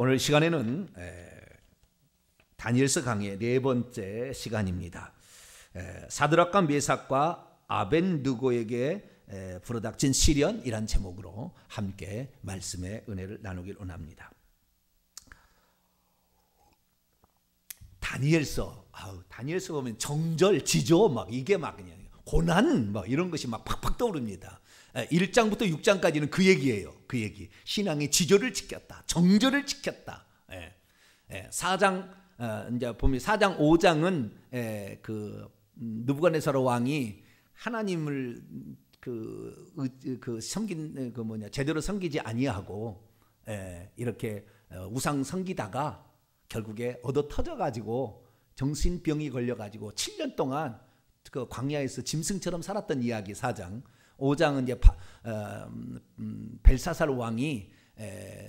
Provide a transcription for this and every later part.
오늘 시간에는 다니엘서 강의 네 번째 시간입니다. 사드락과 메삭과 아벤느고에게 불어닥친 시련이란 제목으로 함께 말씀의 은혜를 나누길 원합니다. 다니엘서 보면 정절, 지조 막 이게 막 그냥 고난 막 이런 것이 막 팍팍 떠오릅니다. 1장부터 6장까지는 그 얘기예요. 그 얘기. 신앙의 지조를 지켰다. 정절을 지켰다. 4장 이제 보면 4장 5장은 그 느부갓네살 왕이 하나님을 섬긴 제대로 섬기지 아니하고 이렇게 우상 섬기다가 결국에 얻어 터져 가지고 정신병이 걸려 가지고 7년 동안 그 광야에서 짐승처럼 살았던 이야기 4장. 5장은 이제 벨사살 왕이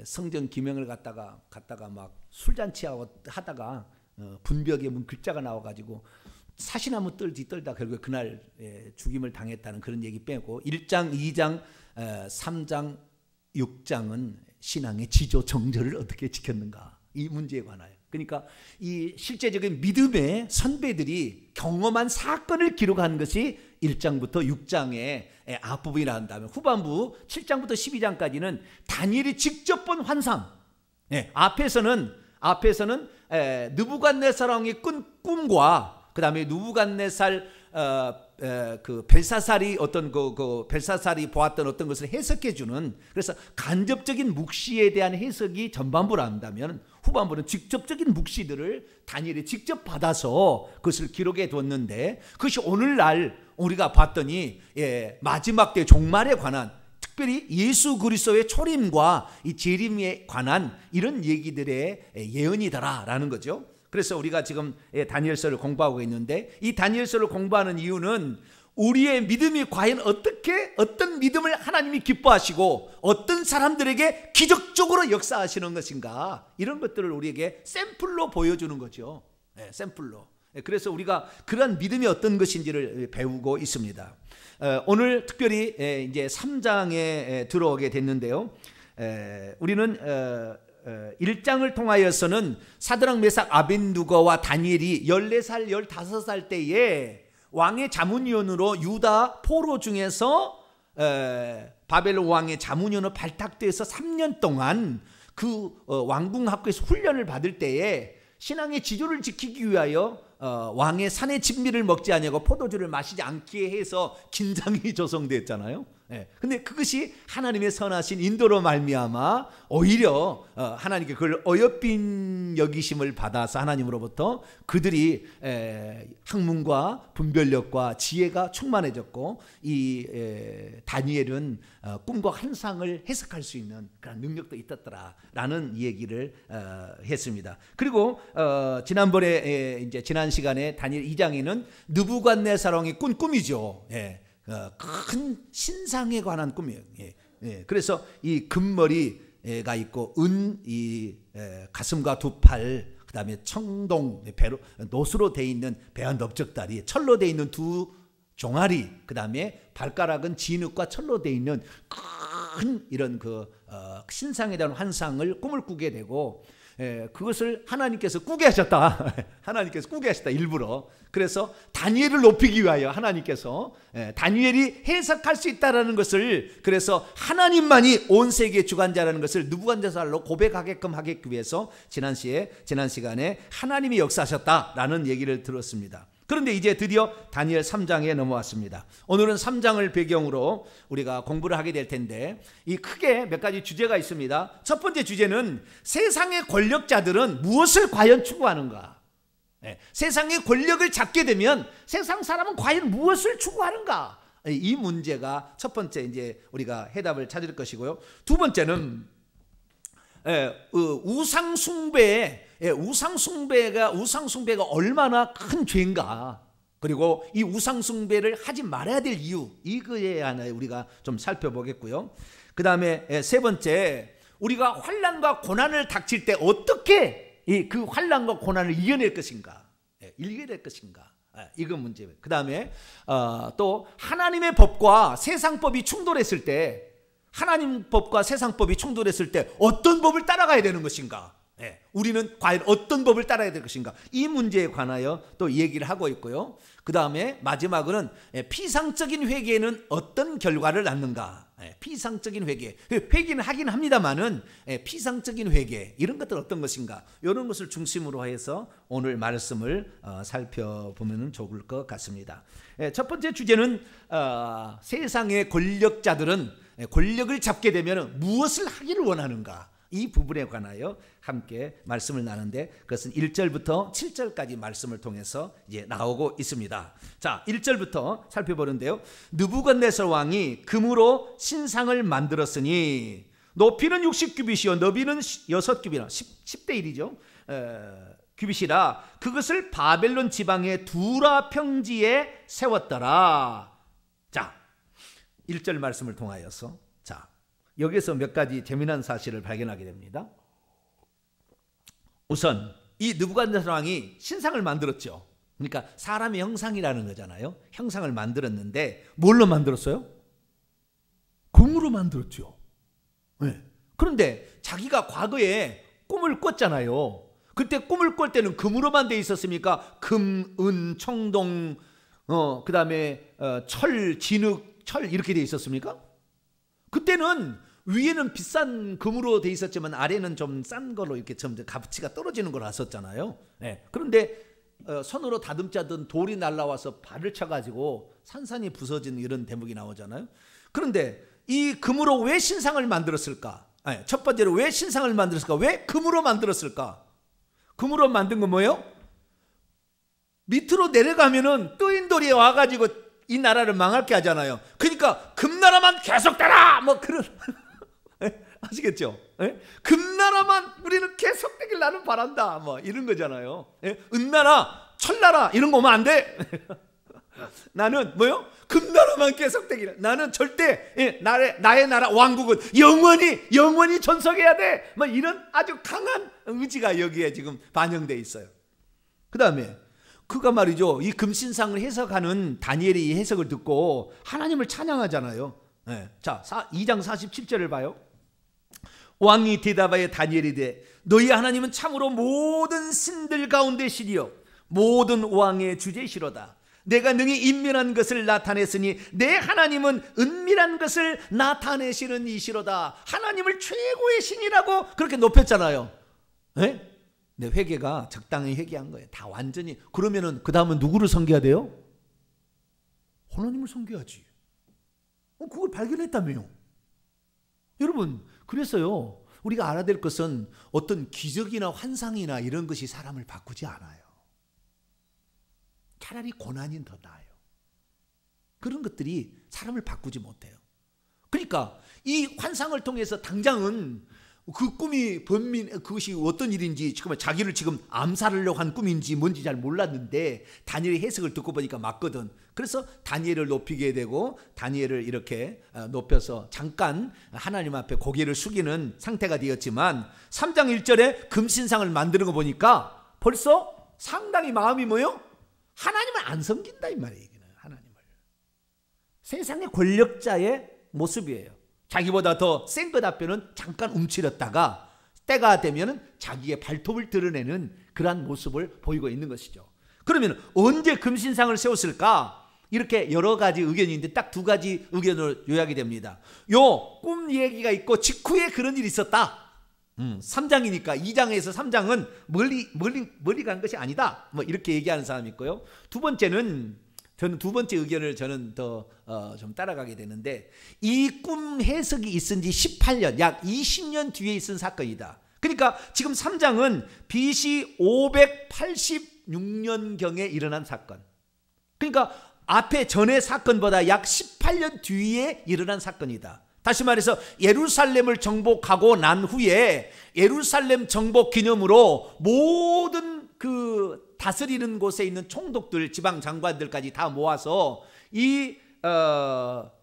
성전 기명을 갖다가 막 술잔치하고 하다가 분벽에 글자가 나와가지고 사시나무 뒤떨다 결국에 그날 죽임을 당했다는 그런 얘기 빼고 1장, 2장, 3장, 6장은 신앙의 지조 정절을 어떻게 지켰는가 이 문제에 관하여. 그러니까 이 실제적인 믿음의 선배들이 경험한 사건을 기록한 것이 1장부터 6장의 앞부분이라 한다면 후반부 7장부터 12장까지는 다니엘이 직접 본 환상. 앞에서는 느부갓네살 왕의 꾼 꿈과 그 다음에 느부갓네살 그 벨사살이 벨사살이 보았던 어떤 것을 해석해 주는, 그래서 간접적인 묵시에 대한 해석이 전반부라 한다면 후반부는 직접적인 묵시들을 다니엘이 직접 받아서 그것을 기록해 뒀는데, 그것이 오늘날 우리가 봤더니 마지막 때 종말에 관한, 특별히 예수 그리스도의 초림과 이 재림에 관한 이런 얘기들의 예언이더라라는 거죠. 그래서 우리가 지금 다니엘서를 공부하고 있는데, 이 다니엘서를 공부하는 이유는 우리의 믿음이 과연 어떤 믿음을 하나님이 기뻐하시고 어떤 사람들에게 기적적으로 역사하시는 것인가, 이런 것들을 우리에게 샘플로 보여주는 거죠. 샘플로. 그래서 우리가 그런 믿음이 어떤 것인지를 배우고 있습니다. 오늘 특별히 이제 3장에 들어오게 됐는데요. 우리는 1장을 통하여서는 사드락 메삭 아벤느고와 다니엘이 14살 15살 때에 왕의 자문위원으로 유다 포로 중에서 바벨론 왕의 자문위원으로 발탁돼서 3년 동안 그 왕궁 학교에서 훈련을 받을 때에 신앙의 지조를 지키기 위하여 왕의 산의 진미를 먹지 아니하고 포도주를 마시지 않게 해서 긴장이 조성됐잖아요. 근데 그것이 하나님의 선하신 인도로 말미암아 오히려 하나님께 그걸 어여빈 여기심을 받아서 하나님으로부터 그들이 학문과 분별력과 지혜가 충만해졌고, 이 다니엘은 꿈과 환상을 해석할 수 있는 그런 능력도 있었더라라는 얘기를 했습니다. 그리고 지난번에 이제 지난 시간에 다니엘 2장에는 느부갓네살 왕이 꾼 꿈이죠. 큰 신상에 관한 꿈이에요. 그래서 이 금머리가 있고 이 가슴과 두 팔, 그 다음에 청동 노수로 돼 있는 배와 넓적다리, 철로 돼 있는 두 종아리, 그 다음에 발가락은 진흙과 철로 돼 있는 큰 이런 신상에 대한 환상을 꿈을 꾸게 되고, 그것을 하나님께서 꾸게 하셨다. 하나님께서 꾸게 하셨다, 일부러. 그래서 다니엘을 높이기 위하여 하나님께서 다니엘이 해석할 수 있다라는 것을, 그래서 하나님만이 온 세계의 주관자라는 것을 느부갓네살로 고백하게끔 하기 위해서 지난 시간에 하나님이 역사하셨다라는 얘기를 들었습니다. 그런데 이제 드디어 다니엘 3장에 넘어왔습니다. 오늘은 3장을 배경으로 우리가 공부를 하게 될 텐데, 이 크게 몇 가지 주제가 있습니다. 첫 번째 주제는 세상의 권력자들은 무엇을 과연 추구하는가? 세상의 권력을 잡게 되면 세상 사람은 과연 무엇을 추구하는가? 이 문제가 첫 번째 이제 우리가 해답을 찾을 것이고요. 두 번째는 우상 숭배가 얼마나 큰 죄인가, 그리고 이 우상 숭배를 하지 말아야 될 이유, 이거에 하나 우리가 좀 살펴보겠고요. 그 다음에 세 번째, 우리가 환난과 고난을 닥칠 때 어떻게 그 환난과 고난을 이겨낼 것인가, 이거 문제예요. 그 다음에 또 하나님의 법과 세상법이 충돌했을 때, 하나님 법과 세상 법이 충돌했을 때 어떤 법을 따라가야 되는 것인가, 우리는 과연 어떤 법을 따라야 될 것인가, 이 문제에 관하여 또 얘기를 하고 있고요. 그 다음에 마지막으로는 피상적인 회개는 어떤 결과를 낳는가. 피상적인 회개, 회개는 하긴 합니다만은 피상적인 회개, 이런 것들 어떤 것인가, 이런 것을 중심으로 해서 오늘 말씀을 살펴보면 좋을 것 같습니다. 첫 번째 주제는 세상의 권력자들은 권력을 잡게 되면 무엇을 하기를 원하는가, 이 부분에 관하여 함께 말씀을 나누는데, 그것은 1절부터 7절까지 말씀을 통해서 이제 나오고 있습니다. 자, 1절부터 살펴보는데요. 느부갓네살 왕이 금으로 신상을 만들었으니 높이는 60규빗이요 너비는 6규빗이나 10대 1이죠. 규빗이라 그것을 바벨론 지방의 두라 평지에 세웠더라. 자, 1절 말씀을 통하여서 여기서 몇 가지 재미난 사실을 발견하게 됩니다. 우선 이 느부갓네살 왕이 신상을 만들었죠. 그러니까 사람의 형상이라는 거잖아요. 형상을 만들었는데 뭘로 만들었어요? 금으로 만들었죠. 그런데 자기가 과거에 꿈을 꿨잖아요. 그때 꿈을 꿀 때는 금으로만 돼 있었습니까? 금, 은, 청동, 그 다음에 철, 진흙, 철 이렇게 돼 있었습니까? 그때는 위에는 비싼 금으로 돼 있었지만 아래는 좀 싼 걸로 이렇게 점점 값어치가 떨어지는 걸 봤었잖아요. 그런데 손으로 다듬자던 돌이 날라와서 발을 쳐가지고 산산이 부서진 이런 대목이 나오잖아요. 그런데 이 금으로 왜 신상을 만들었을까? 첫 번째로 왜 신상을 만들었을까? 왜 금으로 만들었을까? 금으로 만든 건 뭐예요? 밑으로 내려가면은 뜨인 돌이 와가지고 이 나라를 망하게 하잖아요. 그러니까 금나라만 계속되라 뭐 그런 아시겠죠? 금나라만 우리는 계속되길 나는 바란다 뭐 이런 거잖아요. 은나라, 철나라 이런 거 오면 안 돼. 나는 뭐요? 금나라만 계속되길, 나는 절대 나의 나라 왕국은 영원히 전속해야 돼. 뭐 이런 아주 강한 의지가 여기에 지금 반영돼 있어요. 그 다음에 그가 말이죠, 이 금신상을 해석하는 다니엘의 이 해석을 듣고 하나님을 찬양하잖아요. 자, 2장 47절을 봐요. 왕이 대답하여 다니엘이 이르되 너희 하나님은 참으로 모든 신들 가운데 시리요 모든 왕의 주제시로다. 내가 능히 인밀한 것을 나타냈으니 내 하나님은 은밀한 것을 나타내시는 이시로다. 하나님을 최고의 신이라고 그렇게 높였잖아요. 내 회개가 적당히 회개한 거예요. 다 완전히. 그러면은 그 다음은 누구를 섬겨야 돼요? 하나님을 섬겨야지. 그걸 발견했다며요. 여러분, 그래서요, 우리가 알아야 될 것은 어떤 기적이나 환상이나 이런 것이 사람을 바꾸지 않아요. 차라리 고난이 더 나아요. 그런 것들이 사람을 바꾸지 못해요. 그러니까 이 환상을 통해서 당장은 그 꿈이 그것이 어떤 일인지, 지금 자기를 지금 암살하려고 한 꿈인지 뭔지 잘 몰랐는데 다니엘의 해석을 듣고 보니까 맞거든. 그래서 다니엘을 높이게 되고 다니엘을 이렇게 높여서 잠깐 하나님 앞에 고개를 숙이는 상태가 되었지만 3장 1절에 금신상을 만드는 거 보니까 벌써 상당히 마음이 뭐예요? 하나님을 안 섬긴다 이 말이에요. 하나님을. 세상의 권력자의 모습이에요. 자기보다 더 센 것 앞에는 잠깐 움츠렸다가 때가 되면 자기의 발톱을 드러내는 그러한 모습을 보이고 있는 것이죠. 그러면 언제 금신상을 세웠을까? 이렇게 여러 가지 의견이 있는데 딱 두 가지 의견으로 요약이 됩니다. 요 꿈 얘기가 있고 직후에 그런 일이 있었다. 3장이니까 2장에서 3장은 멀리 간 것이 아니다. 뭐 이렇게 얘기하는 사람이 있고요. 두 번째는 저는 두 번째 의견을 저는 더 좀 따라가게 되는데, 이 꿈 해석이 있은 지 18년, 약 20년 뒤에 있은 사건이다. 그러니까 지금 3장은 BC 586년경에 일어난 사건. 그러니까 앞에 전의 사건보다 약 18년 뒤에 일어난 사건이다. 다시 말해서 예루살렘을 정복하고 난 후에 예루살렘 정복 기념으로 모든 그 다스리는 곳에 있는 총독들, 지방 장관들까지 다 모아서 이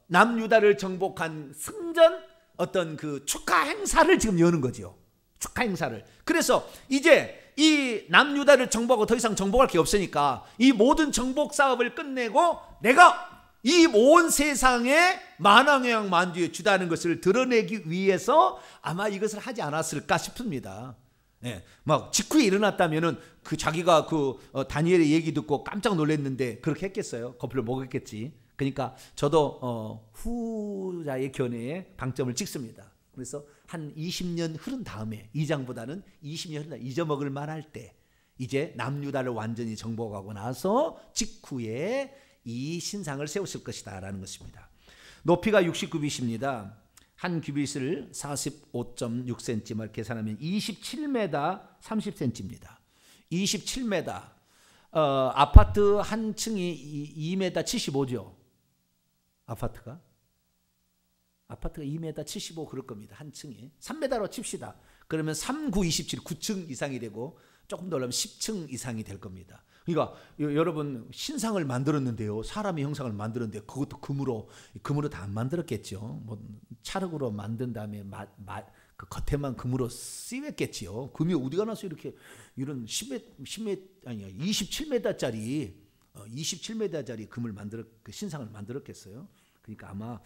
남유다를 정복한 승전 어떤 그 축하 행사를 지금 여는 거죠. 축하 행사를. 그래서 이제 이 남유다를 정복하고 더 이상 정복할 게 없으니까 이 모든 정복 사업을 끝내고 내가 이 온 세상에 만왕의 만주의 주다는 것을 드러내기 위해서 아마 이것을 하지 않았을까 싶습니다. 예, 막 직후에 일어났다면은 그 자기가 다니엘의 얘기 듣고 깜짝 놀랐는데 그렇게 했겠어요? 커피를 먹었겠지. 그러니까 저도 후자의 견해에 방점을 찍습니다. 그래서 한 20년 흐른 다음에, 이 장보다는 20년 흐른 다음에 잊어먹을 만할 때, 이제 남유다를 완전히 정복하고 나서 직후에 이 신상을 세웠을 것이다 라는 것입니다. 높이가 69빗입니다. 한 규빗을 45.6cm를 계산하면 27m 30cm입니다. 27m. 아파트 한 층이 2m 75죠. 아파트가 2m 75 그럴 겁니다. 한 층이. 3m로 칩시다. 그러면 3, 9, 27, 9층 이상이 되고 조금 더 올라가면 10층 이상이 될 겁니다. 그러니까 여러분 신상을 만들었는데요. 사람의 형상을 만들었는데 그것도 금으로 다 안 만들었겠죠. 뭐 찰흙으로 만든 다음에 그 겉에만 금으로 씌웠겠지요. 금이 어디가 나서 이렇게 이런 27m짜리 금을 그 신상을 만들었겠어요. 그러니까 아마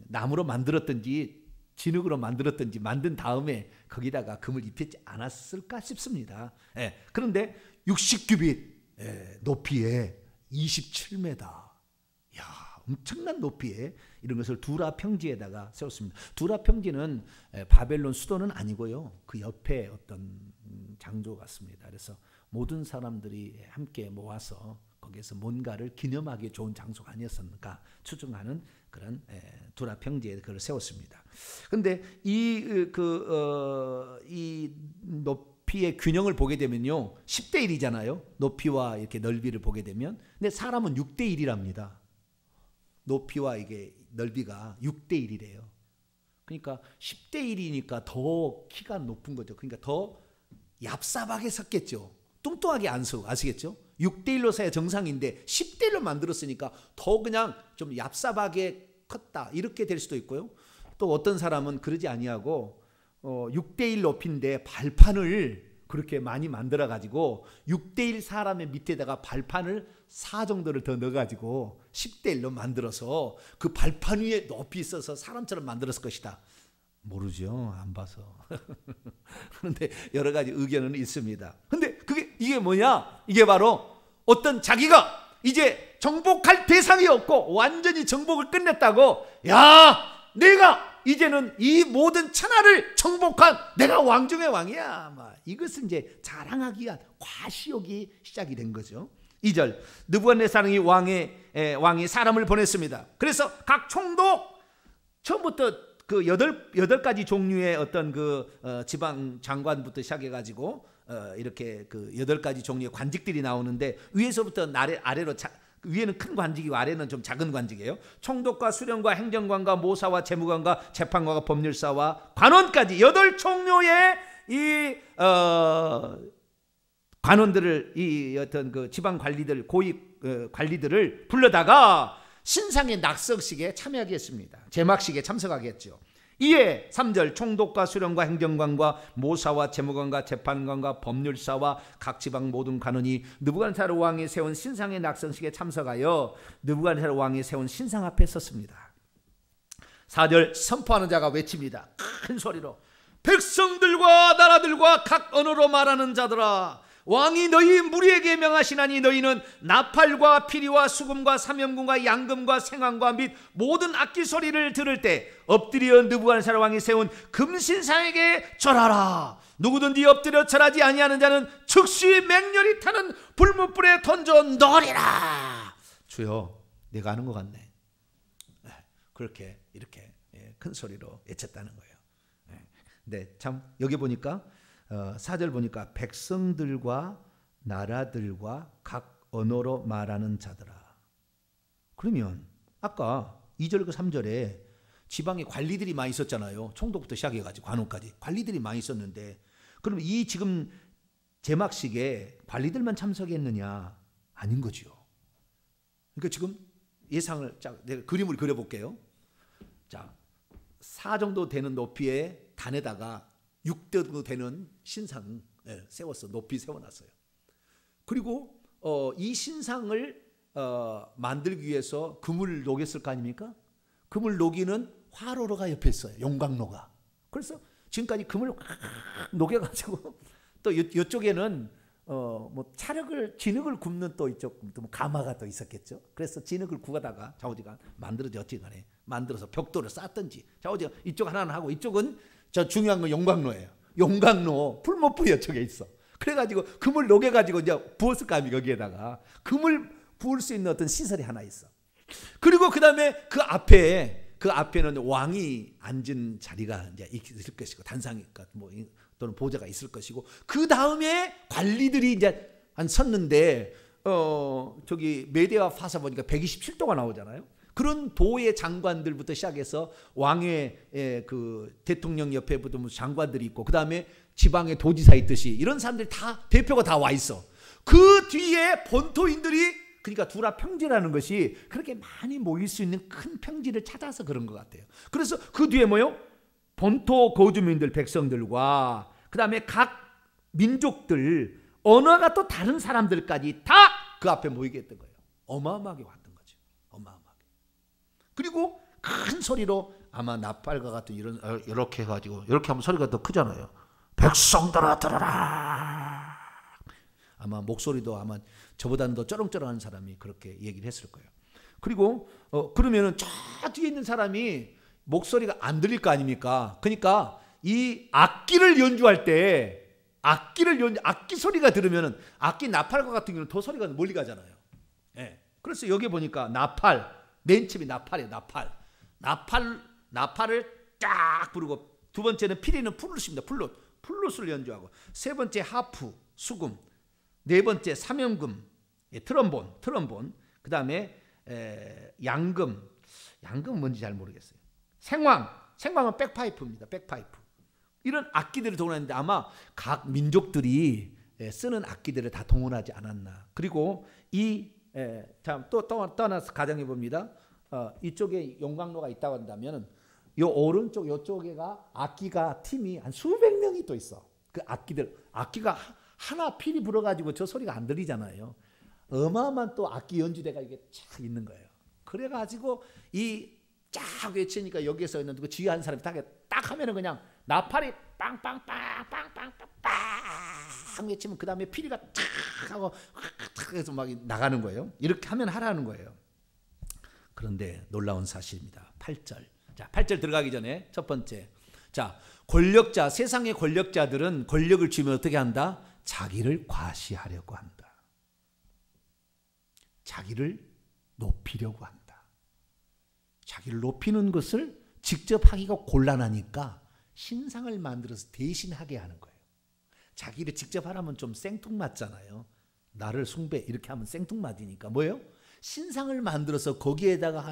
나무로 만들었든지 진흙으로 만들었든지 만든 다음에 거기다가 금을 입혔지 않았을까 싶습니다. 그런데 60규빗 높이에 27m, 야, 엄청난 높이에 이런 것을 두라 평지에다가 세웠습니다. 두라 평지는 바벨론 수도는 아니고요, 그 옆에 어떤 장소 같습니다. 그래서 모든 사람들이 함께 모아서 거기에서 뭔가를 기념하기 좋은 장소가 아니었습니까 추정하는 그런 두라 평지에 그걸 세웠습니다. 그런데 이 높이의 균형을 보게 되면요, 10대 1이잖아요. 높이와 이렇게 넓이를 보게 되면. 근데 사람은 6대 1이랍니다. 높이와 이게 넓이가 6대 1이래요. 그러니까 10대 1이니까 더 키가 높은 거죠. 그러니까 더 얍삽하게 섰겠죠. 뚱뚱하게 안 서고, 아시겠죠? 6대 1로 서야 정상인데 10대 1로 만들었으니까 더 그냥 좀 얍삽하게 컸다 이렇게 될 수도 있고요. 또 어떤 사람은 그러지 아니하고 6대 1 높이인데 발판을 그렇게 많이 만들어 가지고 6대 1 사람의 밑에다가 발판을 4 정도를 더 넣어 가지고 10대 1로 만들어서 그 발판 위에 높이 있어서 사람처럼 만들었을 것이다. 모르죠. 안 봐서. 그런데 여러 가지 의견은 있습니다. 근데 이게 뭐냐? 이게 바로 어떤 자기가 이제 정복할 대상이 없고 완전히 정복을 끝냈다고, 야, 내가 이제는 이 모든 천하를 정복한 내가 왕 중의 왕이야. 막 이것을 이제 자랑하기 위한 과시욕이 시작이 된 거죠. 2절, 느부갓네살이 왕이 사람을 보냈습니다. 그래서 각 총독, 처음부터 그 여덟 가지 종류의 어떤 지방 장관부터 시작해가지고 이렇게 그 8가지 종류의 관직들이 나오는데, 위에서부터 아래로 위에는 큰 관직이고 아래는 좀 작은 관직이에요. 총독과 수령과 행정관과 모사와 재무관과 재판관과 법률사와 관원까지 8종류의 이 관원들을, 이 어떤 그 지방 관리들, 고위 관리들을 불러다가 신상의 낙석식에 참여하게 했습니다. 제막식에 참석하겠죠. 이에 3절, 총독과 수령과 행정관과 모사와 재무관과 재판관과 법률사와 각 지방 모든 관원이 느부갓네살 왕이 세운 신상의 낙성식에 참석하여 느부갓네살 왕이 세운 신상 앞에 섰습니다. 4절, 선포하는 자가 외칩니다. 큰 소리로, 백성들과 나라들과 각 언어로 말하는 자들아, 왕이 너희 무리에게 명하시나니 너희는 나팔과 피리와 수금과 사면금과 양금과 생황과 및 모든 악기 소리를 들을 때 엎드려 느부갓네살 왕이 세운 금신상에게 절하라. 누구든지 엎드려 절하지 아니하는 자는 즉시 맹렬히 타는 불못불에 던져 넣으리라. 주여, 내가 아는 것 같네. 그렇게 이렇게 큰 소리로 외쳤다는 거예요. 근데 참 여기 보니까 4절 보니까 백성들과 나라들과 각 언어로 말하는 자들아. 그러면 아까 2절 그 3절에 지방에 관리들이 많이 있었잖아요. 총독부터 시작해가지고 관원까지 관리들이 많이 있었는데, 그럼 이 지금 제막식에 관리들만 참석했느냐? 아닌 거죠. 그러니까 지금 예상을, 내가 그림을 그려볼게요. 자, 4 정도 되는 높이의 단에다가 6대 되는 신상 세웠어. 높이 세워놨어요. 그리고 이 신상을 만들기 위해서 금을 녹였을 거 아닙니까? 금을 녹이는 화로가 옆에 있어요. 용광로가. 그래서 지금까지 금을 녹여가지고 또 이쪽에는 뭐 진흙을 굽는 또 이쪽 뭐 가마가 또 있었겠죠. 그래서 진흙을 구하다가 좌우지간 만들어져 어찌간에 만들어서 벽돌을 쌓든지 좌우지간 이쪽 하나는 하고 이쪽은 저 중요한 건 용광로예요. 용광로 풀목불이 이쪽에 있어. 그래가지고 금을 녹여가지고 이제 부었을 거 아닙니까? 거기에다가 금을 부을 수 있는 어떤 시설이 하나 있어. 그리고 그 다음에 그 앞에는 왕이 앉은 자리가 이제 있을 것이고 단상이 뭐 또는 보좌가 있을 것이고 그 다음에 관리들이 이제 한 섰는데 저기 메대와 파사 보니까 127도가 나오잖아요. 그런 도의 장관들부터 시작해서 왕의 그 대통령 옆에부터 장관들이 있고 그 다음에 지방의 도지사 있듯이 이런 사람들이 다 대표가 다 와 있어. 그 뒤에 본토인들이 그러니까 두라 평지라는 것이 그렇게 많이 모일 수 있는 큰 평지를 찾아서 그런 것 같아요. 그래서 그 뒤에 뭐요? 본토 거주민들 백성들과 그 다음에 각 민족들 언어가 또 다른 사람들까지 다 그 앞에 모이게 했던 거예요. 어마어마하게 왔던 거죠. 어마어마하게. 그리고 큰 소리로 아마 나팔과 같은 이렇게 해가지고 이렇게 하면 소리가 더 크잖아요. 백성들아 들어라. 아마 목소리도 아마 저보다는 더 쩌렁쩌렁한 사람이 그렇게 얘기를 했을 거예요. 그리고 그러면은 저 뒤에 있는 사람이 목소리가 안 들릴 거 아닙니까? 그러니까 이 악기를 연주할 때 악기 소리가 들으면은 악기 나팔과 같은 경우는 더 소리가 멀리 가잖아요. 예. 그래서 여기 보니까 나팔, 맨 처음이 나팔이에요. 나팔을 쫙 부르고 두 번째는 피리는 플룻입니다. 플룻을 연주하고 세 번째 하프, 수금, 네 번째 삼연금, 트럼본, 그 다음에 양금은 뭔지 잘 모르겠어요. 생황은 백파이프입니다. 백파이프. 이런 악기들을 동원하는데 아마 각 민족들이 쓰는 악기들을 다 동원하지 않았나. 그리고 또 떠나서 가정해 봅니다. 이쪽에 용광로가 있다고 한다면 요 오른쪽 요쪽에가 악기가 팀이 한 수백 명이 또 있어. 그 악기가 하나 필이 불어가지고 저 소리가 안 들리잖아요. 어마어마한 또 악기 연주대가 이게 쫙 있는 거예요. 그래가지고 이 쫙 외치니까 여기에서 있는 그 지휘한 사람이 딱 하면은 그냥 나팔이 빵빵빵빵빵빵빵 외치면 그 다음에 피리가 탁 하고 탁 해서 막 나가는 거예요. 이렇게 하면 하라는 거예요. 그런데 놀라운 사실입니다. 8절. 자, 8절 들어가기 전에 첫 번째. 자, 세상의 권력자들은 권력을 쥐면 어떻게 한다? 자기를 과시하려고 한다. 자기를 높이려고 한다. 자기를 높이는 것을 직접 하기가 곤란하니까 신상을 만들어서 대신하게 하는 거예요. 자기를 직접 하라면 좀 생뚱맞잖아요. 나를 숭배 이렇게 하면 생뚱맞으니까 뭐예요? 신상을 만들어서 거기에다가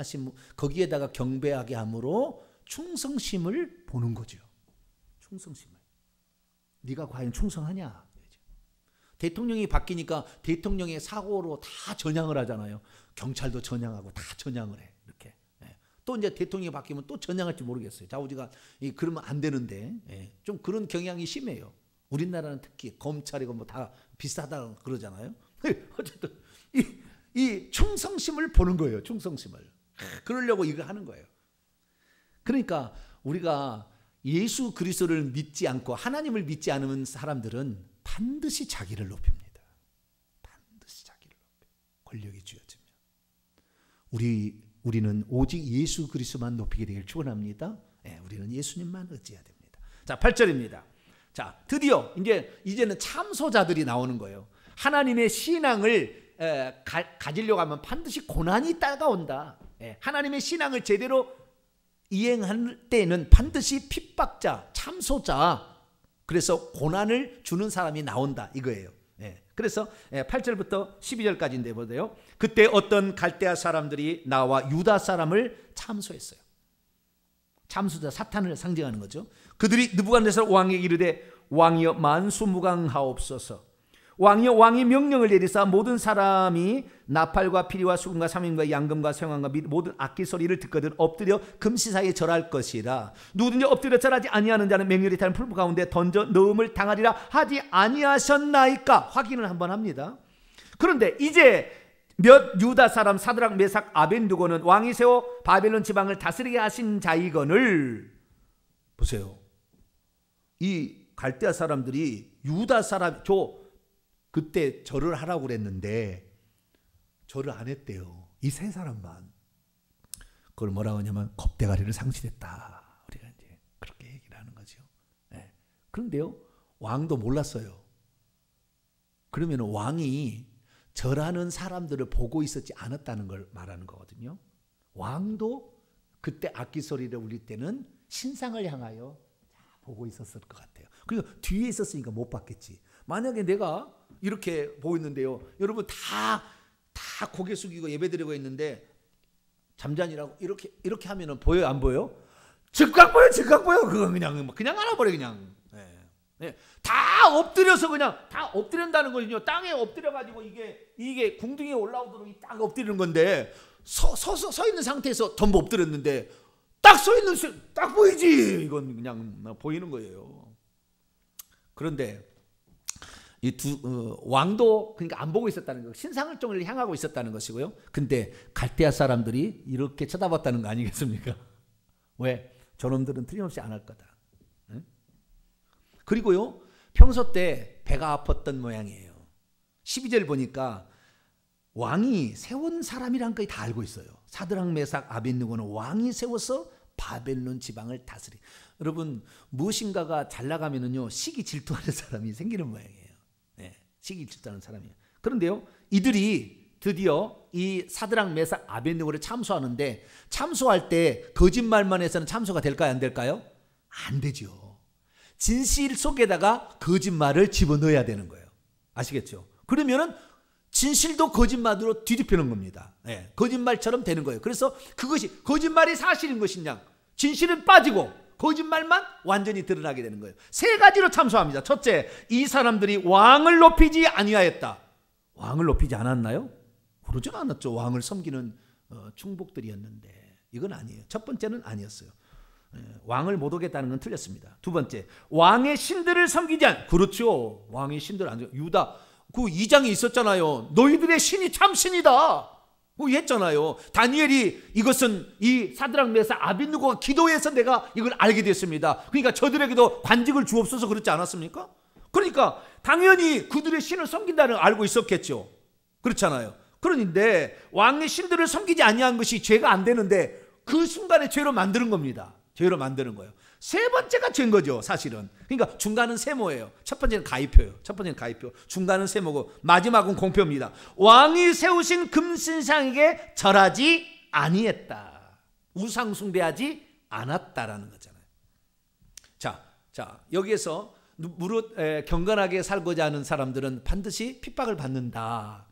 경배하게 함으로 충성심을 보는 거죠. 충성심을. 네가 과연 충성하냐? 대통령이 바뀌니까 대통령의 사고로 다 전향을 하잖아요. 경찰도 전향하고 다 전향을 해. 이렇게. 또 이제 대통령이 바뀌면 또 전향할지 모르겠어요. 좌우지간 그러면 안 되는데 좀 그런 경향이 심해요. 우리나라는 특히 검찰이고 뭐 다 비슷하다고 그러잖아요. 어쨌든 이 충성심을 보는 거예요. 충성심을. 그러려고 이걸 하는 거예요. 그러니까 우리가 예수 그리스도를 믿지 않고 하나님을 믿지 않은 사람들은 반드시 자기를 높입니다. 반드시 자기를 높여. 권력이 쥐어지면. 우리는 오직 예수 그리스도만 높이게 되길 축원합니다. 우리는 예수님만 의지해야 됩니다. 자, 8절입니다. 자, 드디어 이제는 참소자들이 나오는 거예요. 하나님의 신앙을 가지려고 하면 반드시 고난이 따라온다. 하나님의 신앙을 제대로 이행할 때는 반드시 핍박자, 참소자, 그래서 고난을 주는 사람이 나온다 이거예요. 그래서 8절부터 12절까지인데 보세요. 그때 어떤 갈대아 사람들이 나와 유다 사람을 참소했어요. 참소자, 사탄을 상징하는 거죠. 그들이 느부갓네살 왕에게 이르되 왕이여 만수무강하옵소서. 왕이여 왕이 명령을 내리사 모든 사람이 나팔과 피리와 수금과 삼연과 양금과 생황과 및 모든 악기 소리를 듣거든 엎드려 금시사에 절할 것이라. 누구든지 엎드려 절하지 아니하는 자는 맹렬히 타는 풀무 가운데 던져 넣음을 당하리라 하지 아니하셨나이까. 확인을 한번 합니다. 그런데 이제 몇 유다 사람 사드락 메삭 아벤두고는 왕이 세워 바벨론 지방을 다스리게 하신 자이거늘 보세요. 이 갈대아 사람들이 유다 사람 그때 절을 하라고 그랬는데 절을 안 했대요. 이 세 사람만. 그걸 뭐라고 하냐면 겁대가리를 상실했다. 우리가 이제 그렇게 얘기를 하는 거죠. 네. 그런데요, 왕도 몰랐어요. 그러면 왕이 절하는 사람들을 보고 있었지 않았다는 걸 말하는 거거든요. 왕도 그때 악기 소리를 울릴 때는 신상을 향하여 보고 있었을 것 같아요. 그러니까 뒤에 있었으니까 못 봤겠지. 만약에 내가 이렇게 보고 있는데요, 여러분 다 고개 숙이고 예배드리고 있는데 잠잠이라고 이렇게 하면은 보여요, 안 보여요? 즉각 보여. 그거 그냥 알아버려 그냥. 네. 다 엎드려서 그냥 다 엎드린다는 거는요, 땅에 엎드려 가지고 이게 궁둥이에 올라오도록 딱 엎드리는 건데 서 있는 상태에서 전부 엎드렸는데 딱 서 있는 딱 보이지. 이건 그냥 보이는 거예요. 그런데 이 왕도 그러니까 안 보고 있었다는 거, 신상을 쪽을 향하고 있었다는 것이고요. 근데 갈대아 사람들이 이렇게 쳐다봤다는 거 아니겠습니까? 왜? 저놈들은 틀림없이 안 할 거다. 응? 그리고요, 평소 때 배가 아팠던 모양이에요. 12절 보니까 왕이 세운 사람이란 거 다 알고 있어요. 사드락 메삭 아벳느고는 왕이 세워서 바벨론 지방을 다스리. 여러분, 무엇인가가 잘 나가면은요, 시기 질투하는 사람이 생기는 모양이에요. 네, 시기 질투하는 사람이에요. 그런데요, 이들이 드디어 이 사드락 메삭 아벳느고를 참소하는데, 참소할 때 거짓말만 해서는 참소가 될까요, 안 될까요? 안 되죠. 진실 속에다가 거짓말을 집어넣어야 되는 거예요. 아시겠죠? 그러면은 진실도 거짓말로 뒤집히는 겁니다. 네, 거짓말처럼 되는 거예요. 그래서 그것이 거짓말이 사실인 것이냐, 진실은 빠지고 거짓말만 완전히 드러나게 되는 거예요. 세 가지로 참소합니다. 첫째, 이 사람들이 왕을 높이지 아니하였다. 왕을 높이지 않았나요? 그러진 않았죠. 왕을 섬기는 충복들이었는데. 이건 아니에요. 첫 번째는 아니었어요. 왕을 못 오겠다는 건 틀렸습니다. 두 번째, 왕의 신들을 섬기지 않. 그렇죠. 왕의 신들 안 유다 그 2장에 있었잖아요. 너희들의 신이 참 신이다. 했잖아요. 다니엘이 이것은 이 사드락 메삭 아벳느고가 기도해서 내가 이걸 알게 됐습니다. 그러니까 저들에게도 관직을 주옵소서 그렇지 않았습니까? 그러니까 당연히 그들의 신을 섬긴다는 걸 알고 있었겠죠. 그렇잖아요. 그런데 왕의 신들을 섬기지 아니한 것이 죄가 안 되는데 그 순간에 죄로 만드는 겁니다. 죄로 만드는 거예요. 세 번째가 죄인 거죠, 사실은. 그러니까 중간은 세모예요. 첫 번째는 가위표예요. 중간은 세모고 마지막은 공표입니다. 왕이 세우신 금신상에게 절하지 아니했다. 우상 숭배하지 않았다라는 거잖아요. 자, 여기에서 무릇 경건하게 살고자 하는 사람들은 반드시 핍박을 받는다.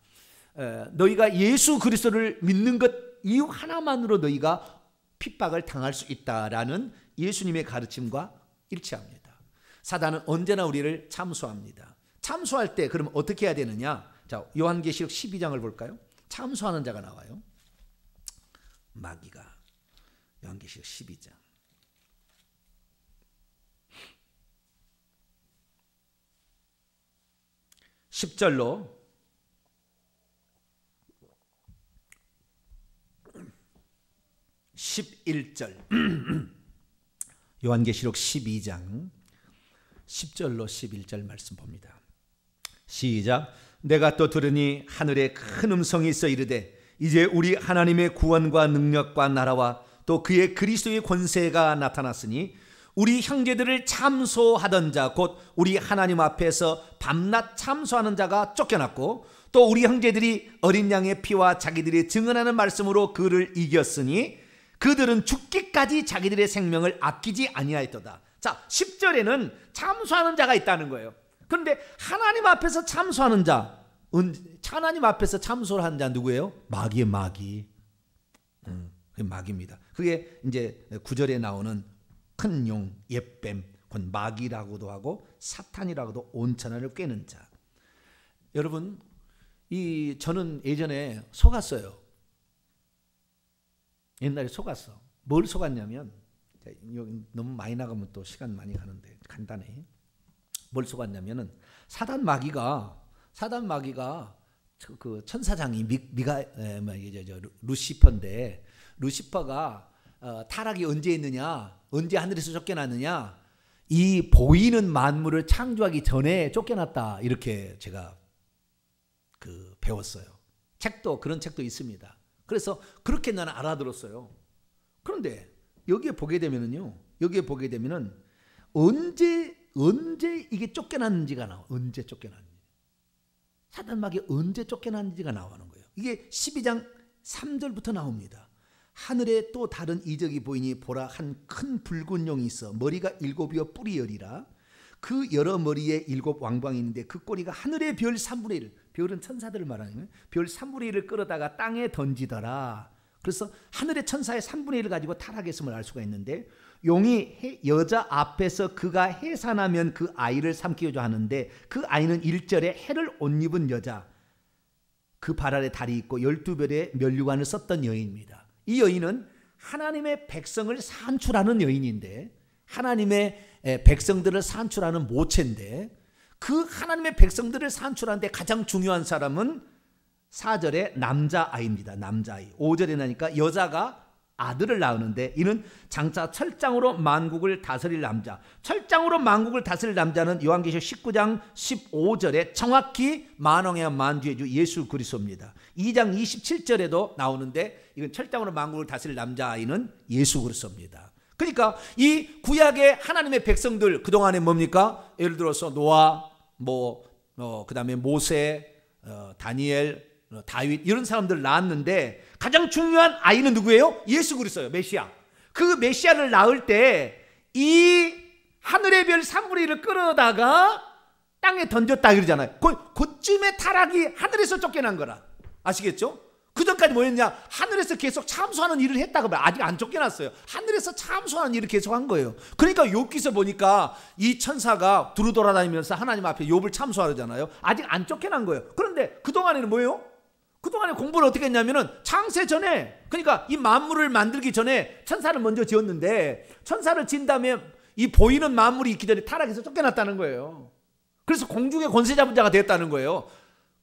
너희가 예수 그리스도를 믿는 것 이유 하나만으로 너희가 핍박을 당할 수 있다라는 예수님의 가르침과 일치합니다. 사단은 언제나 우리를 참소합니다. 참소할 때 그러면 어떻게 해야 되느냐? 자, 요한계시록 12장을 볼까요? 참소하는 자가 나와요. 마귀가. 요한계시록 12장. 10절로 11절 요한계시록 12장 10절로 11절 말씀 봅니다. 시작. 내가 또 들으니 하늘에 큰 음성이 있어 이르되 이제 우리 하나님의 구원과 능력과 나라와 또 그의 그리스도의 권세가 나타났으니 우리 형제들을 참소하던 자 곧 우리 하나님 앞에서 밤낮 참소하는 자가 쫓겨났고 또 우리 형제들이 어린 양의 피와 자기들이 증언하는 말씀으로 그를 이겼으니 그들은 죽기까지 자기들의 생명을 아끼지 아니하였도다. 자, 10절에는 참소하는 자가 있다는 거예요. 그런데 하나님 앞에서 참소하는 자, 하나님 앞에서 참소를 하는 자 누구예요? 마귀의 마귀. 그게 마귀입니다. 그게 이제 9절에 나오는 큰 용, 옛뱀, 그건 마귀라고도 하고 사탄이라고도 온천하를 꿰는 자. 여러분, 저는 예전에 속았어요. 옛날에 속았어. 뭘 속았냐면, 여기 너무 많이 나가면 또 시간 많이 가는데 간단해. 뭘 속았냐면은 사단 마귀가 그 천사장이 루시퍼인데 루시퍼가 타락이 언제 있느냐, 언제 하늘에서 쫓겨났느냐, 이 보이는 만물을 창조하기 전에 쫓겨났다, 이렇게 제가 배웠어요. 그런 책도 있습니다. 그래서 그렇게 나는 알아들었어요. 그런데 여기에 보게 되면은 언제 이게 쫓겨났는지가 나와. 언제 쫓겨났는지. 사단마귀 언제 쫓겨났는지가 나오는 거예요. 이게 12장 3절부터 나옵니다. 하늘에 또 다른 이적이 보이니 보라, 한 큰 붉은 용이 있어 머리가 7이요 뿔이 10이라. 그 여러 머리에 7 왕방이 있는데 그 꼬리가 하늘의 별 3분의 1, 별은 천사들을 말하는 거예요. 별 3분의 1을 끌어다가 땅에 던지더라. 그래서 하늘의 천사의 3분의 1을 가지고 타락했음을 알 수가 있는데, 용이 여자 앞에서 그가 해산하면 그 아이를 삼키고자 하는데, 그 아이는 1절에 해를 옷 입은 여자, 그 발 아래 다리 있고 12별의 면류관을 썼던 여인입니다. 이 여인은 하나님의 백성을 산출하는 여인인데, 하나님의 백성들을 산출하는 모체인데, 그 하나님의 백성들을 산출하는데 가장 중요한 사람은 4절에 남자아이입니다. 남자아이. 5절에 나니까 여자가 아들을 낳았는데, 이는 장차 철장으로 만국을 다스릴 남자. 철장으로 만국을 다스릴 남자는 요한계시록 19장 15절에 정확히 만왕의 만주의 주 예수 그리스도입니다. 2장 27절에도 나오는데, 이건 철장으로 만국을 다스릴 남자아이는 예수 그리스도입니다. 그러니까 이 구약의 하나님의 백성들, 그동안에 뭡니까? 예를 들어서 노아, 그 다음에 모세, 다니엘, 다윗, 이런 사람들 낳았는데 가장 중요한 아이는 누구예요? 예수 그리스도예요. 메시아. 그 메시아를 낳을 때 이 하늘의 별 3분의 1을 끌어다가 땅에 던졌다 그러잖아요. 그쯤에 타락이 하늘에서 쫓겨난 거라. 아시겠죠? 그 전까지 뭐였냐? 하늘에서 계속 참수하는 일을 했다고 말해요. 아직 안 쫓겨났어요. 하늘에서 참수하는 일을 계속 한 거예요. 그러니까 욥기서 보니까 이 천사가 두루 돌아다니면서 하나님 앞에 욥을 참수하잖아요. 아직 안 쫓겨난 거예요. 그런데 그동안에는 뭐예요? 그동안에 공부를 어떻게 했냐면은 창세 전에, 그러니까 이 만물을 만들기 전에 천사를 먼저 지었는데, 천사를 지은 다음에 이 보이는 만물이 있기 전에 타락해서 쫓겨났다는 거예요. 그래서 공중의 권세 잡은 자가 되었다는 거예요.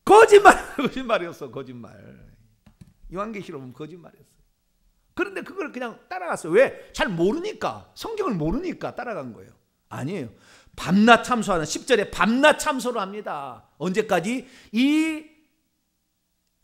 거짓말이었어. 거짓말. 요한계시록 보면 거짓말이었어요. 그런데 그걸 그냥 따라갔어요. 왜? 잘 모르니까. 성경을 모르니까 따라간 거예요. 아니에요. 밤낮 참소하는, 10절에 밤낮 참소를 합니다. 언제까지? 이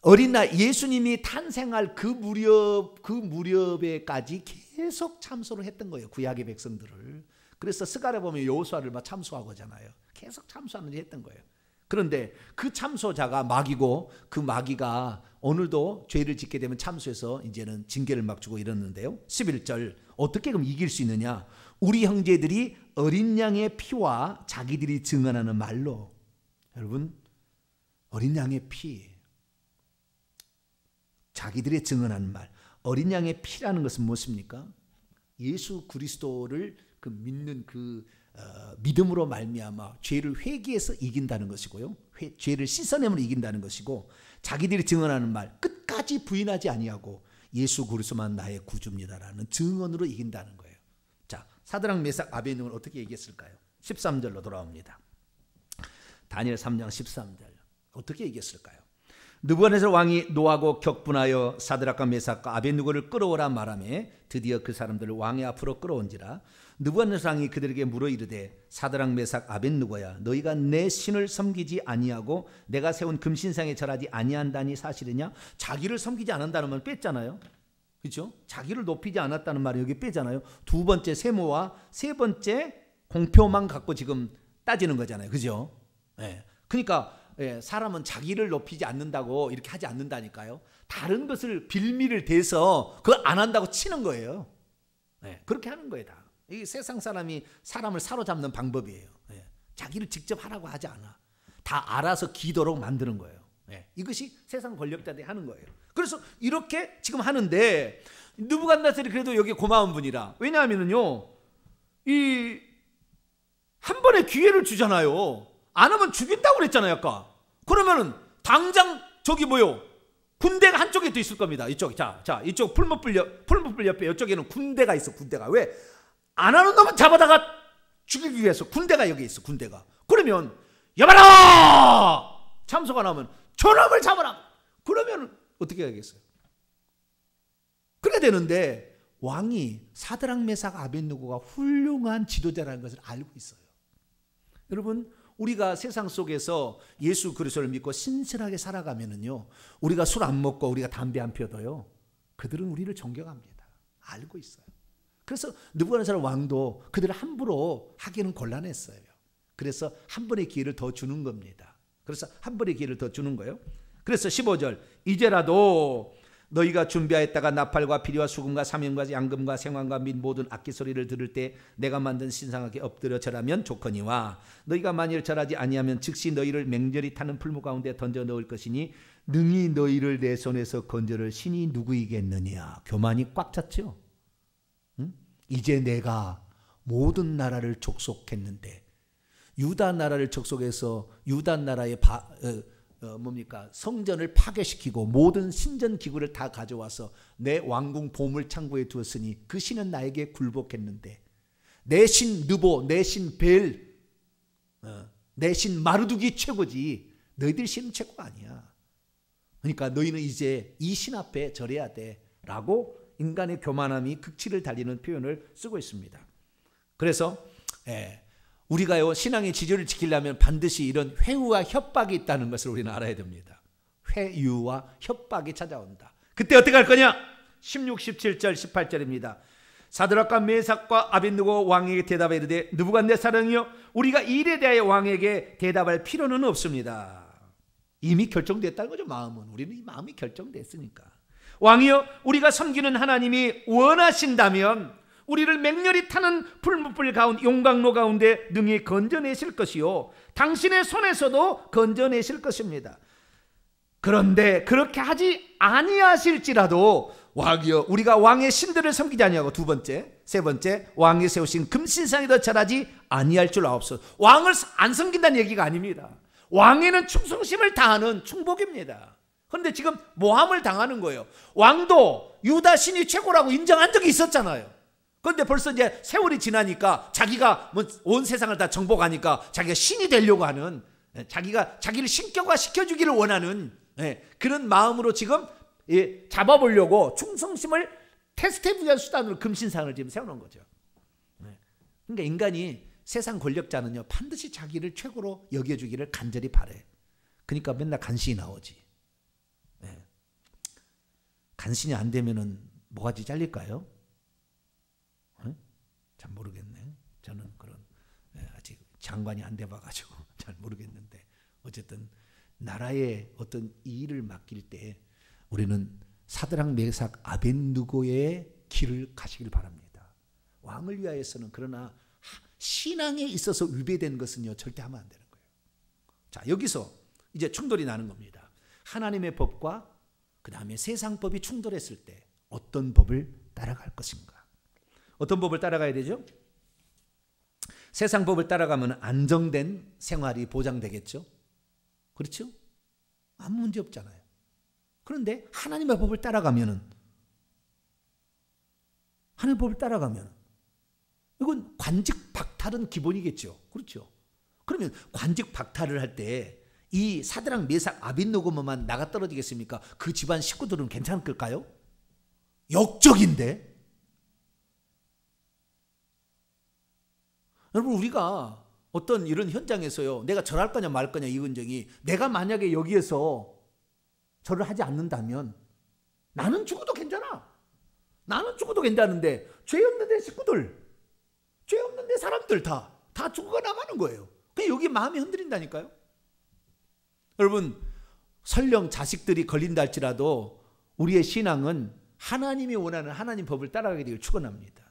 어린 날 예수님이 탄생할 그 무렵에까지 계속 참소를 했던 거예요. 구약의 백성들을. 그래서 스가랴 보면 여호수아를 막 참소하고 하잖아요. 계속 참소하는 일을 했던 거예요. 그런데 그 참소자가 마귀고, 그 마귀가 오늘도 죄를 짓게 되면 참소해서 이제는 징계를 막 주고 이러는데요. 11절, 어떻게 그럼 이길 수 있느냐? 우리 형제들이 어린 양의 피와 자기들이 증언하는 말로. 여러분, 어린 양의 피, 자기들이 증언하는 말. 어린 양의 피라는 것은 무엇입니까? 예수 그리스도를 믿는 믿음으로 말미암아 죄를 회개해서 이긴다는 것이고요. 죄를 씻어내면 이긴다는 것이고, 자기들이 증언하는 말, 끝까지 부인하지 아니하고 예수 그리스도만 나의 구주입니다라는 증언으로 이긴다는 거예요. 자, 사드락 메삭 아벳느고는 어떻게 얘기했을까요? 13절로 돌아옵니다. 다니엘 3장 13절. 어떻게 얘기했을까요? 느부갓네살 왕이 노하고 격분하여 사드락과 메삭과 아벳느고를 끌어오라 말하며 드디어 그 사람들을 왕의 앞으로 끌어온지라. 느부갓네살 왕이 그들에게 물어 이르되, 사드락 메삭 아벳느고야, 너희가 내 신을 섬기지 아니하고 내가 세운 금신상에 절하지 아니한다니 사실이냐? 자기를 섬기지 않는다는 말 뺐잖아요. 그렇죠? 자기를 높이지 않았다는 말을 여기 빼잖아요. 두 번째 세모와 세 번째 공표만 갖고 지금 따지는 거잖아요. 그죠? 네. 그러니까 사람은 자기를 높이지 않는다고 이렇게 하지 않는다니까요. 다른 것을 빌미를 대서 그걸 안 한다고 치는 거예요. 그렇게 하는 거예요. 다. 이게 세상 사람이 사람을 사로잡는 방법이에요. 자기를 직접 하라고 하지 않아. 다 알아서 기도록 만드는 거예요. 이것이 세상 권력자들이 하는 거예요. 그래서 이렇게 지금 하는데, 느부갓네살이 그래도 여기 고마운 분이라. 왜냐하면요, 이 한 번에 기회를 주잖아요. 안 하면 죽인다고 그랬잖아요, 아까. 그러면은 당장 저기 군대가 한쪽에 또 있을 겁니다. 이쪽, 자, 이쪽 풀무불 옆에 이쪽에는 군대가 있어. 군대가. 왜? 안 하는 놈은 잡아다가 죽이기 위해서 군대가 여기 있어. 군대가. 그러면 여봐라! 참소가 나오면 저놈을 잡아라! 그러면 어떻게 하겠어요? 그래야 되는데 왕이 사드락 메삭 아벳느고가 훌륭한 지도자라는 것을 알고 있어요. 여러분, 우리가 세상 속에서 예수 그리스도를 믿고 신실하게 살아가면은요, 우리가 술 안 먹고 우리가 담배 안 피워도요, 그들은 우리를 존경합니다. 알고 있어요. 그래서 느부갓네살 왕도 그들을 함부로 하기는 곤란했어요. 그래서 한 번의 기회를 더 주는 겁니다. 그래서 한 번의 기회를 더 주는 거예요. 그래서 15절, 이제라도 너희가 준비하였다가 나팔과 피리와 수금과 사면과 양금과 생황과 및 모든 악기 소리를 들을 때 내가 만든 신상에게 엎드려 절하면 좋거니와 너희가 만일 절하지 아니하면 즉시 너희를 맹렬히 타는 풀무 가운데 던져 넣을 것이니 능히 너희를 내 손에서 건져낼 신이 누구이겠느냐. 교만이 꽉 찼죠. 응? 이제 내가 모든 나라를 족속했는데, 유다 나라를 족속해서 유다 나라의 성전을 파괴시키고 모든 신전 기구를 다 가져와서 내 왕궁 보물 창고에 두었으니 그 신은 나에게 굴복했는데, 내 신 느보, 내 신 벨, 내 신 마르둑이 최고지 너희들 신은 최고가 아니야. 그러니까 너희는 이제 이 신 앞에 절해야 돼 라고 인간의 교만함이 극치를 달리는 표현을 쓰고 있습니다. 그래서 우리가요, 신앙의 지조를 지키려면 반드시 이런 회유와 협박이 있다는 것을 우리는 알아야 됩니다. 회유와 협박이 찾아온다. 그때 어떻게 할 거냐? 16, 17절, 18절입니다. 사드락과 메삭과 아벳느고 왕에게 대답해 이르되 느부갓네살이여, 우리가 이 일에 대하여 왕에게 대답할 필요는 없습니다. 이미 결정됐다는 거죠. 마음은. 우리는 이 마음이 결정됐으니까. 왕이여, 우리가 섬기는 하나님이 원하신다면 우리를 맹렬히 타는 풀무불 가운데 용광로 가운데 능히 건져내실 것이요 당신의 손에서도 건져내실 것입니다. 그런데 그렇게 하지 아니하실지라도 왕이여, 우리가 왕의 신들을 섬기지 아니하고, 두 번째, 세 번째, 왕이 세우신 금신상에도 절하지 아니할 줄 아옵소서. 왕을 안 섬긴다는 얘기가 아닙니다. 왕에는 충성심을 다하는 충복입니다. 그런데 지금 모함을 당하는 거예요. 왕도 유다 신이 최고라고 인정한 적이 있었잖아요. 그런데 벌써 이제 세월이 지나니까 자기가 온 세상을 다 정복하니까 자기가 신이 되려고 하는, 자기를 신격화 시켜주기를 원하는 그런 마음으로 지금 잡아보려고 충성심을 테스트해보기 위한 수단으로 금신상을 지금 세워놓은 거죠. 그러니까 인간이, 세상 권력자는요, 반드시 자기를 최고로 여겨주기를 간절히 바래. 그러니까 맨날 간신히 나오지. 간신히 안 되면은 뭐가지 잘릴까요? 잘 모르겠네. 저는 그런 아직 장관이 안 돼봐가지고 잘 모르겠는데, 어쨌든 나라의 어떤 일을 맡길 때 우리는 사드락 메삭 아벳느고의 길을 가시길 바랍니다. 왕을 위하여서는. 그러나 신앙에 있어서 위배된 것은요, 절대 하면 안 되는 거예요. 자, 여기서 이제 충돌이 나는 겁니다. 하나님의 법과 그 다음에 세상 법이 충돌했을 때 어떤 법을 따라갈 것인가? 어떤 법을 따라가야 되죠? 세상 법을 따라가면 안정된 생활이 보장되겠죠? 그렇죠? 아무 문제 없잖아요. 그런데 하나님의 법을 따라가면 이건 관직 박탈은 기본이겠죠. 그렇죠? 그러면 관직 박탈을 할 때 이 사드락 메삭 아벳느고만 나가 떨어지겠습니까? 그 집안 식구들은 괜찮을 걸까요? 역적인데. 여러분, 우리가 어떤 이런 현장에서요, 내가 절할 거냐 말 거냐 이 근정이, 내가 만약에 여기에서 절을 하지 않는다면 나는 죽어도 괜찮아. 나는 죽어도 괜찮은데 죄 없는 내 식구들, 죄 없는 내 사람들 다 죽어가 나가는 거예요. 그냥 여기 마음이 흔들린다니까요. 여러분, 설령 자식들이 걸린다 할지라도 우리의 신앙은 하나님이 원하는 하나님 법을 따라가게 되길 축원합니다.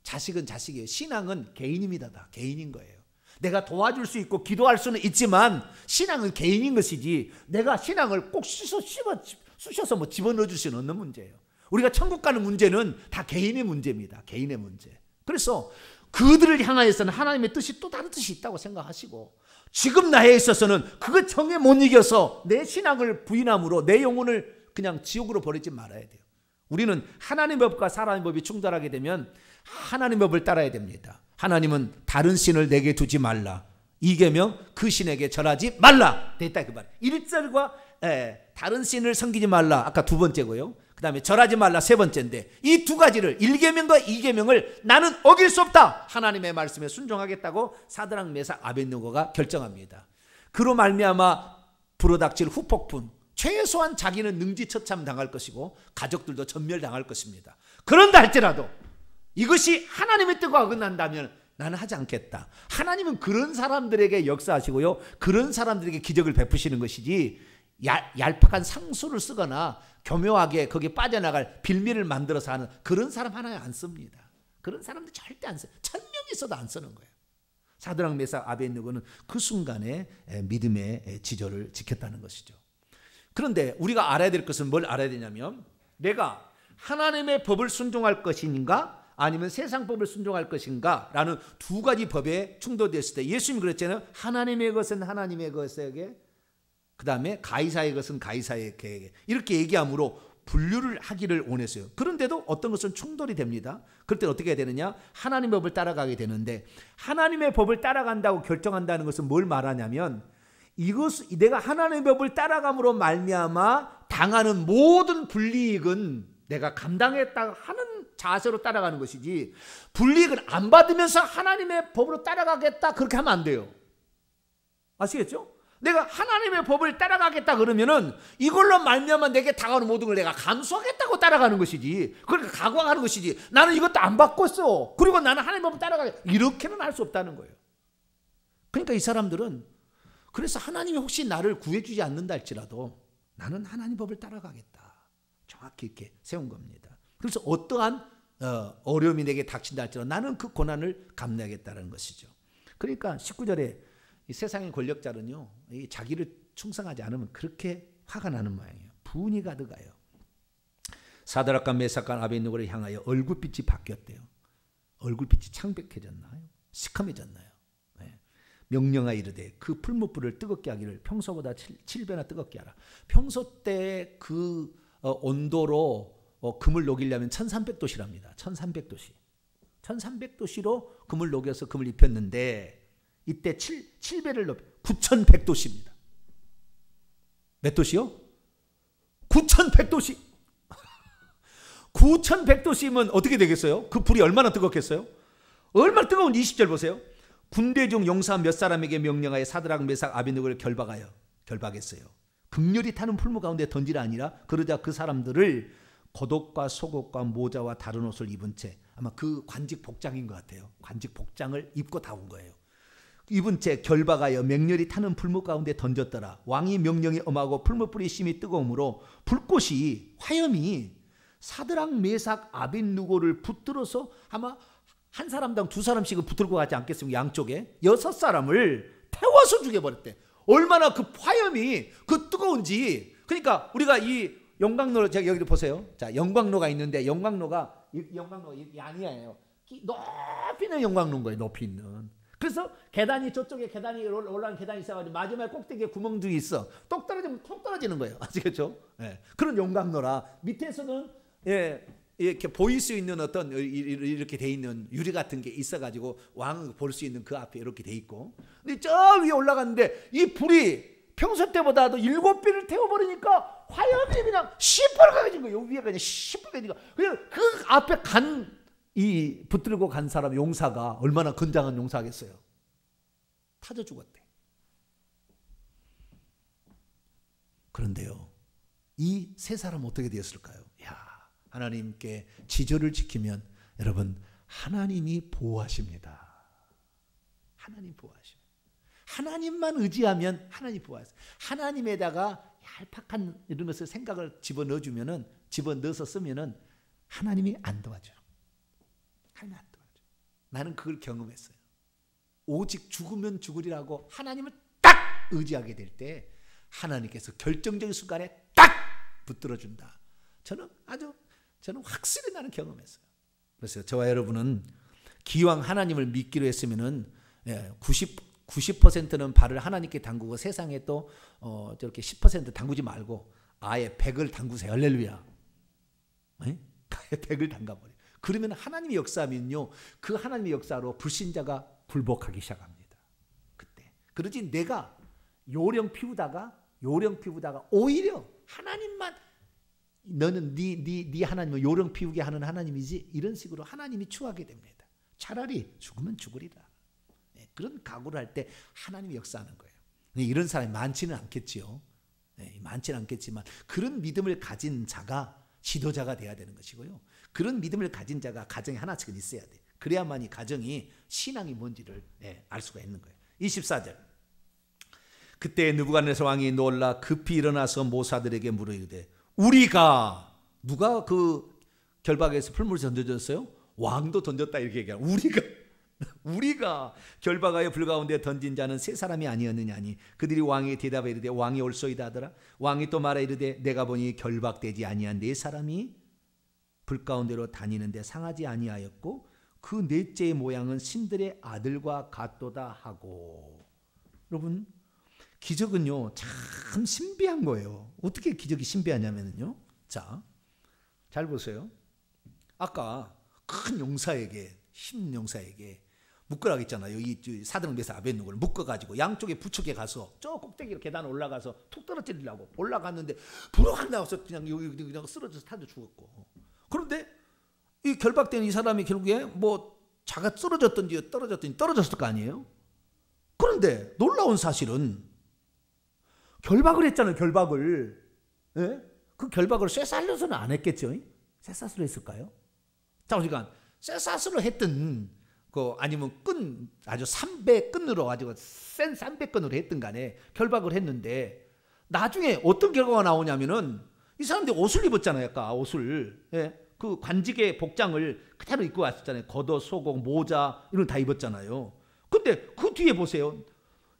자식은 자식이에요. 신앙은 개인입니다. 다 개인인 거예요. 내가 도와줄 수 있고 기도할 수는 있지만 신앙은 개인인 것이지, 내가 신앙을 꼭 쑤셔서 뭐 집어넣어 줄 수는 없는 문제예요. 우리가 천국 가는 문제는 다 개인의 문제입니다. 개인의 문제. 그래서 그들을 향하여서는 하나님의 뜻이 또 다른 뜻이 있다고 생각하시고, 지금 나에 있어서는 그 정에 못 이겨서 내 신앙을 부인함으로 내 영혼을 그냥 지옥으로 보내지 말아야 돼요. 우리는 하나님의 법과 사람의 법이 충돌하게 되면 하나님의 법을 따라야 됩니다. 하나님은 다른 신을 내게 두지 말라. 2계명, 그 신에게 절하지 말라. 됐다 그 말. 1절과 다른 신을 섬기지 말라. 아까 두 번째고요. 그 다음에 절하지 말라 세 번째인데 이 두 가지를 1계명과 2계명을 나는 어길 수 없다. 하나님의 말씀에 순종하겠다고 사드락 메삭 아벳느고가 결정합니다. 그로 말미암아 불어닥칠 후폭풍, 최소한 자기는 능지처참 당할 것이고 가족들도 전멸당할 것입니다. 그런다 할지라도 이것이 하나님의 뜻과 어긋난다면 나는 하지 않겠다. 하나님은 그런 사람들에게 역사하시고요, 그런 사람들에게 기적을 베푸시는 것이지 얄팍한 상수를 쓰거나 교묘하게 거기에 빠져나갈 빌미를 만들어서 하는 그런 사람 하나에 안 씁니다. 그런 사람들 절대 안 써요. 1000명 있어도 안 쓰는 거예요. 사드락 메삭 아벳느고는 그 순간에 믿음의 지조를 지켰다는 것이죠. 그런데 우리가 알아야 될 것은 뭘 알아야 되냐면, 내가 하나님의 법을 순종할 것인가 아니면 세상 법을 순종할 것인가 라는 두 가지 법에 충돌됐을 때 예수님이 그랬잖아요. 하나님의 것은 하나님의 것에게, 그 다음에 가이사의 것은 가이사에게, 이렇게 얘기함으로 분류를 하기를 원했어요. 그런데도 어떤 것은 충돌이 됩니다. 그럴 때 어떻게 해야 되느냐? 하나님의 법을 따라가게 되는데, 하나님의 법을 따라간다고 결정한다는 것은 뭘 말하냐면, 이것, 내가 하나님의 법을 따라감으로 말미암아 당하는 모든 불이익은 내가 감당했다 하는 자세로 따라가는 것이지, 불이익을 안 받으면서 하나님의 법으로 따라가겠다 그렇게 하면 안 돼요. 아시겠죠? 내가 하나님의 법을 따라가겠다 그러면은 이걸로 말미암아 내게 다가오는 모든 걸 내가 감수하겠다고 따라가는 것이지, 그러니까 각오하는 것이지, 나는 이것도 안 받고 있어 그리고 나는 하나님의 법을 따라가겠다, 이렇게는 할 수 없다는 거예요. 그러니까 이 사람들은, 그래서 하나님이 혹시 나를 구해주지 않는다 할지라도 나는 하나님 법을 따라가겠다, 정확히 이렇게 세운 겁니다. 그래서 어떠한 어려움이 내게 닥친다 할지라도 나는 그 고난을 감내하겠다는 것이죠. 그러니까 19절에 이 세상의 권력자는요, 이 자기를 충성하지 않으면 그렇게 화가 나는 모양이에요. 분이 가득해요. 사드락과 메삭과 아벳느고를 향하여 얼굴빛이 바뀌었대요. 얼굴빛이 창백해졌나요? 시커매졌나요? 네. 명령하여 이르되 그 풀무불을 뜨겁게 하기를 평소보다 7배나 뜨겁게 하라. 평소 때 그 온도로 금을 녹이려면 1300도씨랍니다. 1300도씨. 1300도씨로 금을 녹여서 금을 입혔는데 이때 7배를 높여 9100도씨입니다. 몇 도씨요? 9100도씨. 9100도씨면 어떻게 되겠어요? 그 불이 얼마나 뜨겁겠어요? 얼마나 뜨거운 20절 보세요. 군대 중 용사 몇 사람에게 명령하여 사드락 메삭 아벳느고를 결박했어요. 극렬히 타는 풀무 가운데 던지라 아니라, 그러자 그 사람들을 겉옷과 속옷과 모자와 다른 옷을 입은 채, 아마 그 관직 복장인 것 같아요. 관직 복장을 입고 다 온 거예요. 입은 채 결박하여 맹렬히 타는 풀무 가운데 던졌더라. 왕이 명령이 엄하고 풀무불이 심히 뜨거우므로 불꽃이, 화염이 사드락 메삭 아벳느고를 붙들어서 아마 한 사람당 2사람씩은 붙들고 가지 않겠습니까? 양쪽에 6사람을 태워서 죽여버렸대. 얼마나 그 화염이 그 뜨거운지. 그러니까 우리가 이 영광로를, 제가 여기도 보세요. 자, 영광로가 있는데 영광로가 이게 아니에요. 높이 있는 영광로인 거예요. 높이 있는. 그래서 계단이, 저쪽에 계단이 올라간 계단이 있어가지고 마지막에 꼭대기에 구멍들이 있어. 똑 떨어지면 톡 떨어지는 거예요. 아시겠죠? 예. 그런 영광로라. 밑에서는 이렇게 보일 수 있는 어떤 이렇게 돼 있는 유리 같은 게 있어가지고 왕을 볼 수 있는 그 앞에 이렇게 돼 있고, 근데 저 위에 올라갔는데 이 불이 평소 때보다도 7배를 태워버리니까 화염이 그냥 시뻘겋게 거예요. 여기 위에 그냥 시뻘겋게. 그냥 그 앞에 이 붙들고 간 사람 용사가 얼마나 건장한 용사겠어요. 타져 죽었대. 그런데요, 이 세 사람은 어떻게 되었을까요? 하나님께 지조를 지키면 여러분, 하나님이 보호하십니다. 하나님 보호하십니다. 하나님만 의지하면 하나님 보호하세요. 하나님에다가 얄팍한 이런 것을 생각을 집어넣어주면은, 집어넣어서 쓰면은 하나님이 안 도와줘요. 하나님 안 도와줘요. 나는 그걸 경험했어요. 오직 죽으면 죽으리라고 하나님을 딱 의지하게 될 때 하나님께서 결정적인 순간에 딱 붙들어준다. 저는 확실히 나는 경험했어요. 그래서 저와 여러분은 기왕 하나님을 믿기로 했으면은 90%는 발을 하나님께 담그고 세상에 또 저렇게 10% 담그지 말고 아예 100을 담그세요. 할렐루야. 아예 100을 담가버려. 그러면 하나님의 역사하면요, 그 하나님의 역사로 불신자가 굴복하기 시작합니다. 그때. 그러지 내가 요령 피우다가 오히려 하나님만 너는 네 하나님은 요령 피우게 하는 하나님이지, 이런 식으로 하나님이 추하게 됩니다. 차라리 죽으면 죽으리라. 그런 각오를 할 때 하나님이 역사하는 거예요. 이런 사람이 많지는 않겠지요. 많지는 않겠지만 그런 믿음을 가진 자가 지도자가 돼야 되는 것이고요. 그런 믿음을 가진 자가 가정에 하나씩은 있어야 돼. 그래야만 이 가정이 신앙이 뭔지를 알 수가 있는 거예요. 24절. 그때 느부갓네살 왕이 놀라 급히 일어나서 모사들에게 물어 이르되, 우리가, 누가 그 결박에서 풀물을 던져줬어요? 왕도 던졌다 이렇게 얘기해요. 우리가 결박하여 불 가운데 던진 자는 세 사람이 아니었느냐니. 그들이 왕에게 대답하여 이르되 왕이 올소이다 하더라. 왕이 또 말하 이르되 내가 보니 결박되지 아니한 네 사람이 불 가운데로 다니는데 상하지 아니하였고 그 넷째의 모양은 신들의 아들과 같도다 하고. 여러분, 기적은요 참 신비한 거예요. 어떻게 기적이 신비하냐면요, 자, 잘 보세요. 아까 큰 용사에게, 힘 용사에게 묶으라고 했잖아요. 이 사드락 메삭 아벳느고를 묶어가지고 양쪽에 부축해 가서 저 꼭대기로 계단 올라가서 툭 떨어뜨리려고 올라갔는데 불어 확 나와서 그냥 쓰러져서 타져 죽었고. 그런데 이 결박된 이 사람이 결국에 뭐 자가 떨어졌을 거 아니에요. 그런데 놀라운 사실은 결박을 했잖아요. 결박을. 예? 그 결박을 쇠사슬로는 안 했겠죠. 쇠사슬로 했을까요? 자, 그러니까 쇠사슬로 했든 아니면 아주 삼배 끈으로 가지고 센 삼배끈으로 했든 간에 결박을 했는데 나중에 어떤 결과가 나오냐면은 이 사람들이 옷을 입었잖아요. 아까 옷을. 예? 그 관직의 복장을 그대로 입고 왔었잖아요. 겉옷, 속옷, 모자 이런 거 다 입었잖아요. 근데 그 뒤에 보세요.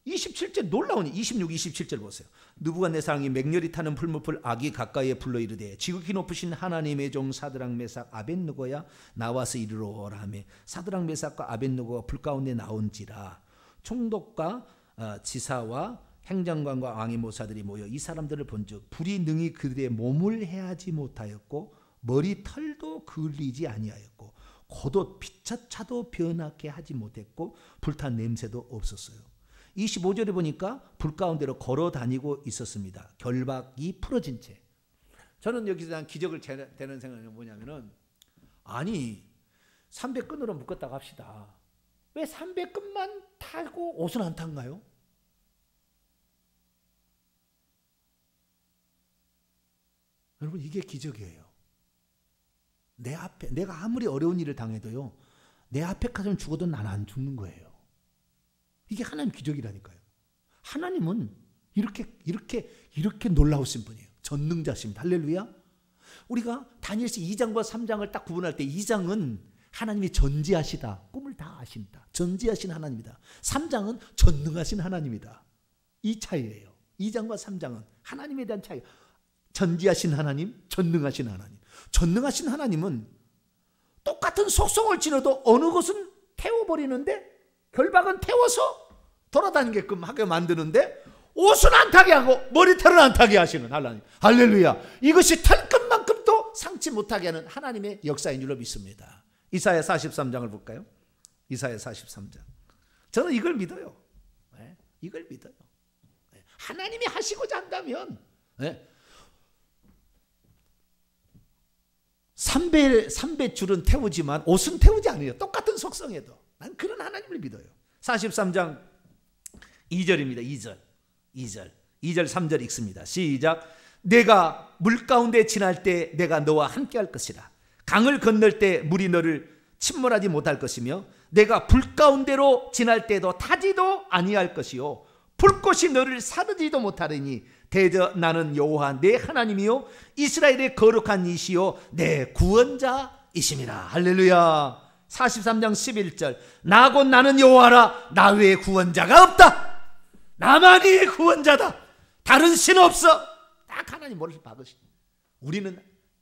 27절 놀라운 26, 27절 보세요. 느부갓네살 왕이 맹렬히 타는 풀무풀 아기 가까이에 불러 이르되 지극히 높으신 하나님의 종 사드락 메삭 아벳느고야 나와서 이르러오라 하며 사드락 메삭과 아벳느고가 불 가운데 나온지라. 총독과 지사와 행정관과 왕의 모사들이 모여 이 사람들을 본즉 불이 능히 그들의 몸을 해하지 못하였고 머리 털도 그을리지 아니하였고 겉옷 피차차도 변하게 하지 못했고 불탄 냄새도 없었어요. 25절에 보니까 불 가운데로 걸어 다니고 있었습니다. 결박이 풀어진 채. 저는 여기서 난 기적을 되는 생각이 뭐냐면은, 아니 300끈으로 묶었다고 합시다. 왜 300끈만 타고 옷은 안 탄가요? 여러분, 이게 기적이에요. 내 앞에 내가 아무리 어려운 일을 당해도요, 내 앞에 가서 죽어도 난 안 죽는 거예요. 이게 하나님 기적이라니까요. 하나님은 이렇게 놀라우신 분이에요. 전능자십니다. 할렐루야. 우리가 다니엘서 2장과 3장을 딱 구분할 때 2장은 하나님이 전지하시다. 꿈을 다 아신다. 전지하신 하나님이다. 3장은 전능하신 하나님이다. 이 차이예요. 2장과 3장은 하나님에 대한 차이. 전지하신 하나님, 전능하신 하나님. 전능하신 하나님은 똑같은 속성을 지녀도 어느 것은 태워버리는데 결박은 태워서 돌아다니게끔 하게 만드는데 옷은 안 타게 하고 머리털은 안 타게 하시는 하나님. 할렐루야. 이것이 털끝만큼도 상치 못하게 하는 하나님의 역사인 줄로 믿습니다. 이사야 43장을 볼까요? 이사야 43장. 저는 이걸 믿어요. 네, 이걸 믿어요. 네, 하나님이 하시고자 한다면, 네, 3배 줄은 태우지만 옷은 태우지 않아요. 똑같은 속성에도. 난 그런 하나님을 믿어요. 43장 2절입니다. 2절 3절 읽습니다. 시작. 내가 물 가운데 지날 때 내가 너와 함께 할 것이라. 강을 건널 때 물이 너를 침몰하지 못할 것이며 내가 불 가운데로 지날 때도 타지도 아니할 것이요 불꽃이 너를 사르지도 못하리니 대저 나는 여호와 내 하나님이요 이스라엘의 거룩한 이시요 내 구원자이심이라. 할렐루야. 43장 11절. 나 곧 나는 여호와라. 나 외에 구원자가 없다. 나만이 구원자다. 다른 신 없어. 딱 하나님 머리를 박으시. 우리는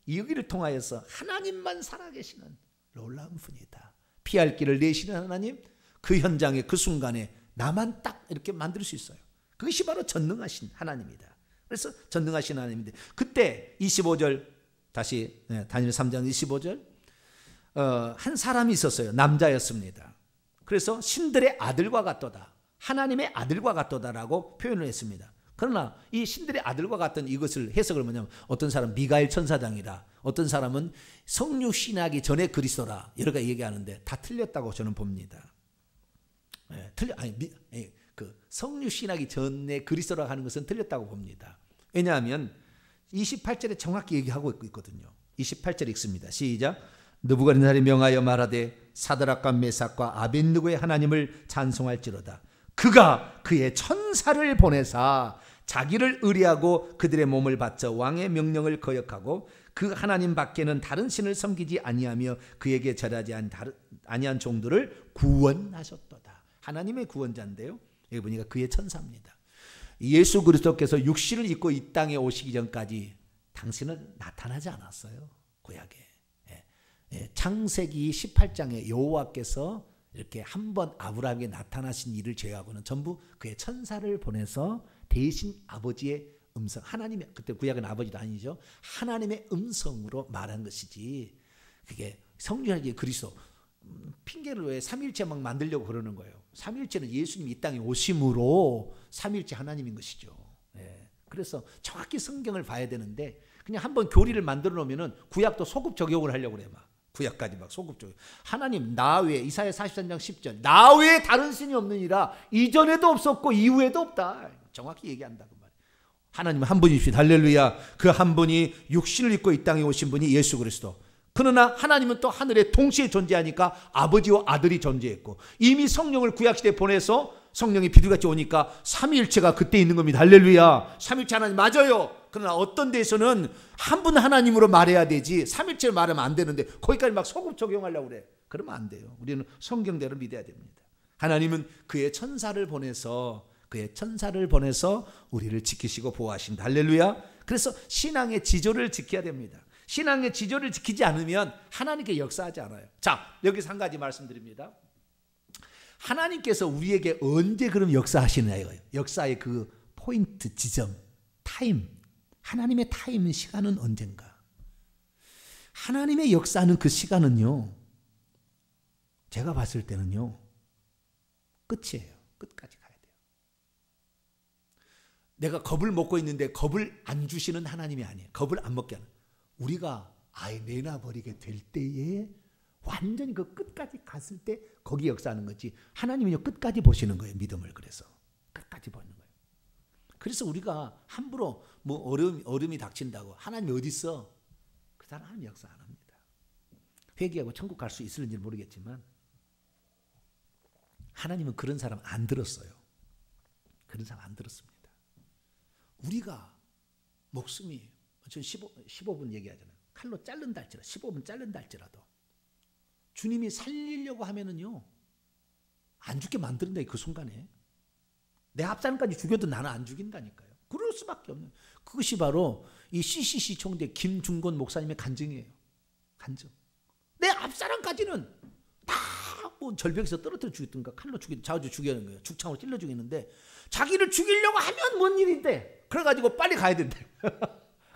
여기를 통하여서 하나님만 살아계시는 놀라운 분이다. 피할 길을 내시는 하나님, 그 현장에 그 순간에 나만 딱 이렇게 만들 수 있어요. 그것이 바로 전능하신 하나님이다. 그래서 전능하신 하나님인데, 그때 25절 다시 다니엘 3장 25절 한 사람이 있었어요. 남자였습니다. 그래서 신들의 아들과 같도다. 하나님의 아들과 같도다라고 표현을 했습니다. 그 그러나 이 신들의 아들과 같은 이것을 해석을 뭐냐면 어떤 사람은 미가엘 천사장이다, 어떤 사람은 성육신하기 전에 그리스도라, 여러 가지 얘기하는데 다 틀렸다고 저는 봅니다. 그 성육신하기 전에 그리스도라고 하는 것은 틀렸다고 봅니다. 왜냐하면 28절에 정확히 얘기하고 있거든요. 28절 읽습니다. 시작. 느부갓네살이 명하여 말하되 사드락과 메삭과 아벳느고의 하나님을 찬송할지로다. 그가 그의 천사를 보내사 자기를 의뢰하고 그들의 몸을 바쳐 왕의 명령을 거역하고 그 하나님 밖에는 다른 신을 섬기지 아니하며 그에게 절하지 아니한 종들을 구원하셨도다. 하나님의 구원자인데요, 여기 보니까 그의 천사입니다. 예수 그리스도께서 육신을 입고 이 땅에 오시기 전까지 당신은 나타나지 않았어요, 구약에. 창세기 18장에 여호와께서 이렇게 한번 아브라함에게 나타나신 일을 제외하고는 전부 그의 천사를 보내서 대신 아버지의 음성, 하나님의, 그때 구약은 아버지도 아니죠, 하나님의 음성으로 말한 것이지, 그게 성령의 그리스도 핑계를 왜 삼일체 막 만들려고 그러는 거예요. 삼일체는 예수님이 이 땅에 오심으로 삼일체 하나님인 것이죠. 그래서 정확히 성경을 봐야 되는데 그냥 한번 교리를 만들어 놓으면은 구약도 소급 적용을 하려고 그래. 막 구약까지 막 소급 적용. 하나님 나 외에, 이사야 43장 10절, 나 외에 다른 신이 없느니라. 이전에도 없었고 이후에도 없다. 정확히 얘기한다 그 말이에요. 하나님은 한 분이십니다. 할렐루야. 그 한 분이 육신을 입고 이 땅에 오신 분이 예수 그리스도. 그러나 하나님은 또 하늘에 동시에 존재하니까 아버지와 아들이 존재했고, 이미 성령을 구약시대에 보내서 성령이 비둘기같이 오니까 삼위일체가 그때 있는 겁니다. 할렐루야. 삼위일체 하나님 맞아요. 그러나 어떤 데서는 한 분 하나님으로 말해야 되지 삼위일체를 말하면 안 되는데 거기까지 막 소급 적용하려고 그래. 그러면 안 돼요. 우리는 성경대로 믿어야 됩니다. 하나님은 그의 천사를 보내서 우리를 지키시고 보호하신다. 할렐루야. 그래서 신앙의 지조를 지켜야 됩니다. 신앙의 지조를 지키지 않으면 하나님께 역사하지 않아요. 자, 여기서 한 가지 말씀드립니다. 하나님께서 우리에게 언제 그럼 역사하시느냐 이거예요. 역사의 그 포인트, 지점, 타임. 하나님의 타임, 시간은 언젠가. 하나님의 역사하는 그 시간은요, 제가 봤을 때는요, 끝이에요. 끝까지 가야 돼요. 내가 겁을 먹고 있는데 겁을 안 주시는 하나님이 아니에요. 겁을 안 먹게 하는. 우리가 아예 내놔버리게 될 때에 완전히 그 끝까지 갔을 때 거기 역사하는 거지, 하나님은요 끝까지 보시는 거예요. 믿음을. 그래서 끝까지 보는 거예요. 그래서 우리가 함부로 뭐 어려움이 닥친다고 하나님이 어디 있어? 그 사람 하나님 역사 안 합니다. 회개하고 천국 갈 수 있을지 모르겠지만 하나님은 그런 사람 안 들었어요. 그런 사람 안 들었습니다. 우리가 목숨이, 전 15분 얘기하잖아요. 칼로 자른다 할지라도, 15분 자른다 할지라도 주님이 살리려고 하면은요 안 죽게 만든다. 그 순간에 내 앞사람까지 죽여도 나는 안 죽인다니까요. 그럴 수밖에 없는. 그것이 바로 이 CCC 총재 김중건 목사님의 간증이에요. 간증. 내 앞사람까지는 다 뭐 절벽에서 떨어뜨려 죽였던가 칼로 자주 죽이는 거예요. 죽창으로 찔러 죽이는데 자기를 죽이려고 하면 뭔 일인데, 그래가지고 빨리 가야 된대.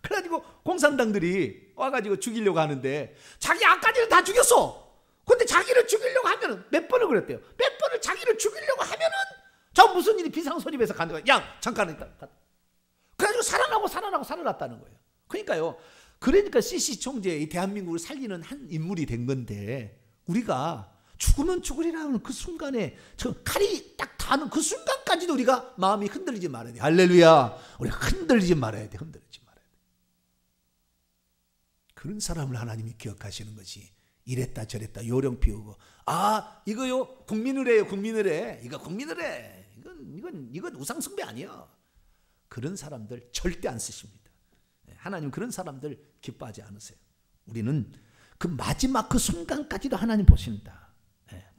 그래가지고 공산당들이 와가지고 죽이려고 하는데 자기 앞까지는 다 죽였어. 근데 자기를 죽이려고 하면은 몇 번을 그랬대요. 몇 번을 자기를 죽이려고 하면은 저 무슨 일이 비상소집에서 가는 거야. 야 잠깐 있다. 그래가지고 살아났다는 거예요. 그러니까요. 그러니까 CC 총재, 이 대한민국을 살리는 한 인물이 된 건데, 우리가 죽으면 죽으리라는 그 순간에 저 칼이 딱 닿는 그 순간까지도 우리가 마음이 흔들리지 말아야 돼. 할렐루야. 우리가 흔들리지 말아야 돼. 흔들리지 말아야 돼. 그런 사람을 하나님이 기억하시는 것이, 이랬다 저랬다 요령 피우고, 아 이거요 국민의례예요. 국민의례. 이거 국민의례. 이건 우상숭배 아니야. 그런 사람들 절대 안 쓰십니다. 하나님 그런 사람들 기뻐하지 않으세요. 우리는 그 마지막 그 순간까지도 하나님 보신다.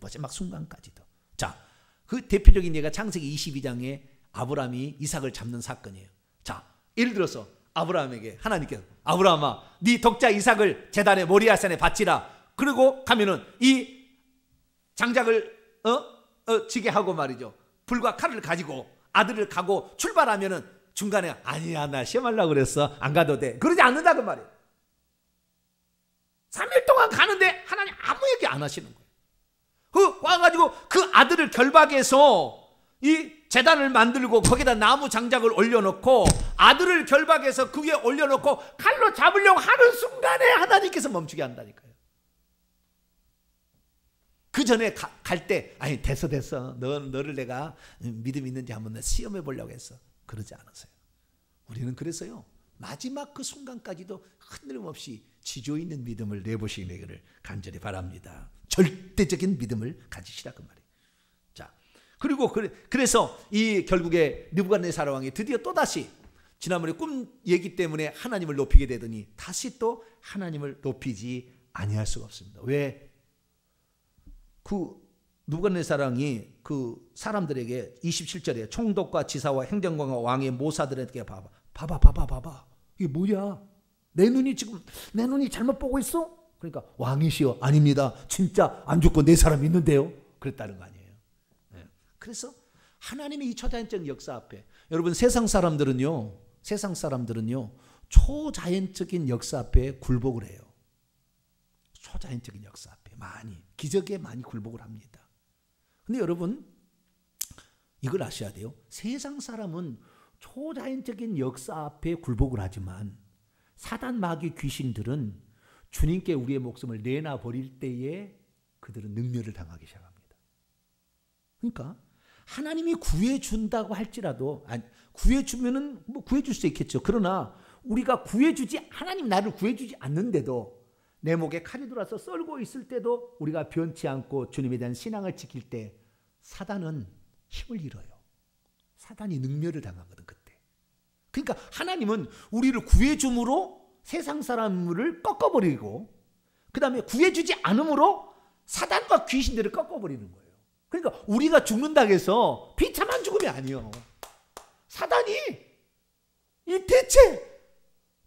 마지막 순간까지도. 자, 그 대표적인 예가 창세기 22장에 아브라함이 이삭을 잡는 사건이에요. 자, 예를 들어서 아브라함에게 하나님께서, 아브라함아 네 독자 이삭을 제단의 모리아산에 바치라. 그리고 가면은 이 장작을 지게 하고 말이죠. 불과 칼을 가지고 아들을 가고 출발하면은 중간에 아니야 나 시험하려고 그랬어 안 가도 돼. 그러지 않는다 그 말이에요. 3일 동안 가는데 하나님 아무 얘기 안 하시는 거예요. 와가지고 그 아들을 결박해서 이 제단을 만들고 거기다 나무 장작을 올려놓고 아들을 결박해서 그 위에 올려놓고 칼로 잡으려고 하는 순간에 하나님께서 멈추게 한다니까요. 그 전에 갈 때 아니 됐어 너를 내가 믿음 있는지 한번 시험해 보려고 했어. 그러지 않았어요. 우리는 그래서요 마지막 그 순간까지도 흔들림 없이 지조 있는 믿음을 내보시기를 간절히 바랍니다. 절대적인 믿음을 가지시라 그 말이에요. 자, 그리고 그래서 이 결국에 느부갓네살 왕이 드디어 또 다시 지난번에 꿈 얘기 때문에 하나님을 높이게 되더니 다시 또 하나님을 높이지 아니할 수가 없습니다. 왜? 그 느부갓네살 왕이 그 사람들에게 27절에 총독과 지사와 행정관과 왕의 모사들에게 봐봐 이게 뭐야? 내 눈이 잘못 보고 있어? 그러니까 왕이시여 아닙니다. 진짜 안 죽고 네 사람 있는데요. 그랬다는 거 아니에요. 네. 그래서 하나님의 이 초자연적 역사 앞에 여러분 세상 사람들은요 초자연적인 역사 앞에 굴복을 해요. 초자연적인 역사 앞에 기적에 많이 굴복을 합니다. 근데 여러분 이걸 아셔야 돼요. 세상 사람은 초자연적인 역사 앞에 굴복을 하지만 사단 마귀 귀신들은 주님께 우리의 목숨을 내놔 버릴 때에 그들은 능멸을 당하기 시작합니다. 그러니까 하나님이 구해준다고 할지라도 구해주면은 뭐 구해줄 수 있겠죠. 그러나 우리가 하나님 나를 구해주지 않는데도 내 목에 칼이 들어와서 썰고 있을 때도 우리가 변치 않고 주님에 대한 신앙을 지킬 때 사단은 힘을 잃어요. 사단이 능멸을 당하거든 그때. 그러니까 하나님은 우리를 구해줌으로 세상 사람을 꺾어버리고 그 다음에 구해주지 않음으로 사단과 귀신들을 꺾어버리는 거예요. 그러니까 우리가 죽는다고 해서 비참한 죽음이 아니에요. 사단이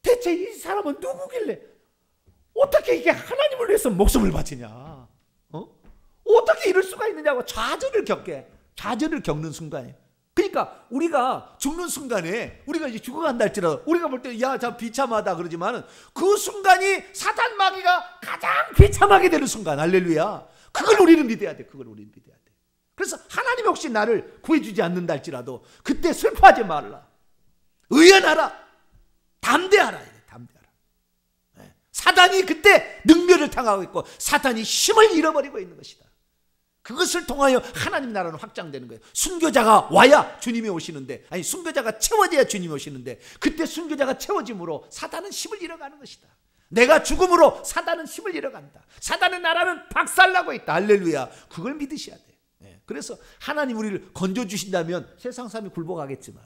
대체 이 사람은 누구길래 어떻게 이게 하나님을 위해서 목숨을 바치냐? 어떻게 이럴 수가 있느냐고 좌절을 겪는 순간이에요. 그러니까 우리가 죽는 순간에 우리가 이제 죽어간다 할지라도 우리가 볼 때 야 참 비참하다 그러지만 그 순간이 사단 마귀가 가장 비참하게 되는 순간. 할렐루야. 그걸 우리는 믿어야 돼. 그래서 하나님이 혹시 나를 구해주지 않는다 할지라도 그때 슬퍼하지 말라. 의연하라. 담대하라. 사단이 그때 능멸을 당하고 있고 사단이 힘을 잃어버리고 있는 것이다. 그것을 통하여 하나님 나라는 확장되는 거예요. 순교자가 와야 주님이 오시는데 순교자가 채워져야 주님이 오시는데 그때 순교자가 채워짐으로 사단은 힘을 잃어가는 것이다. 내가 죽음으로 사단은 힘을 잃어간다. 사단의 나라는 박살나고 있다. 할렐루야. 그걸 믿으셔야 돼요. 그래서 하나님 우리를 건져주신다면 세상 사람이 굴복하겠지만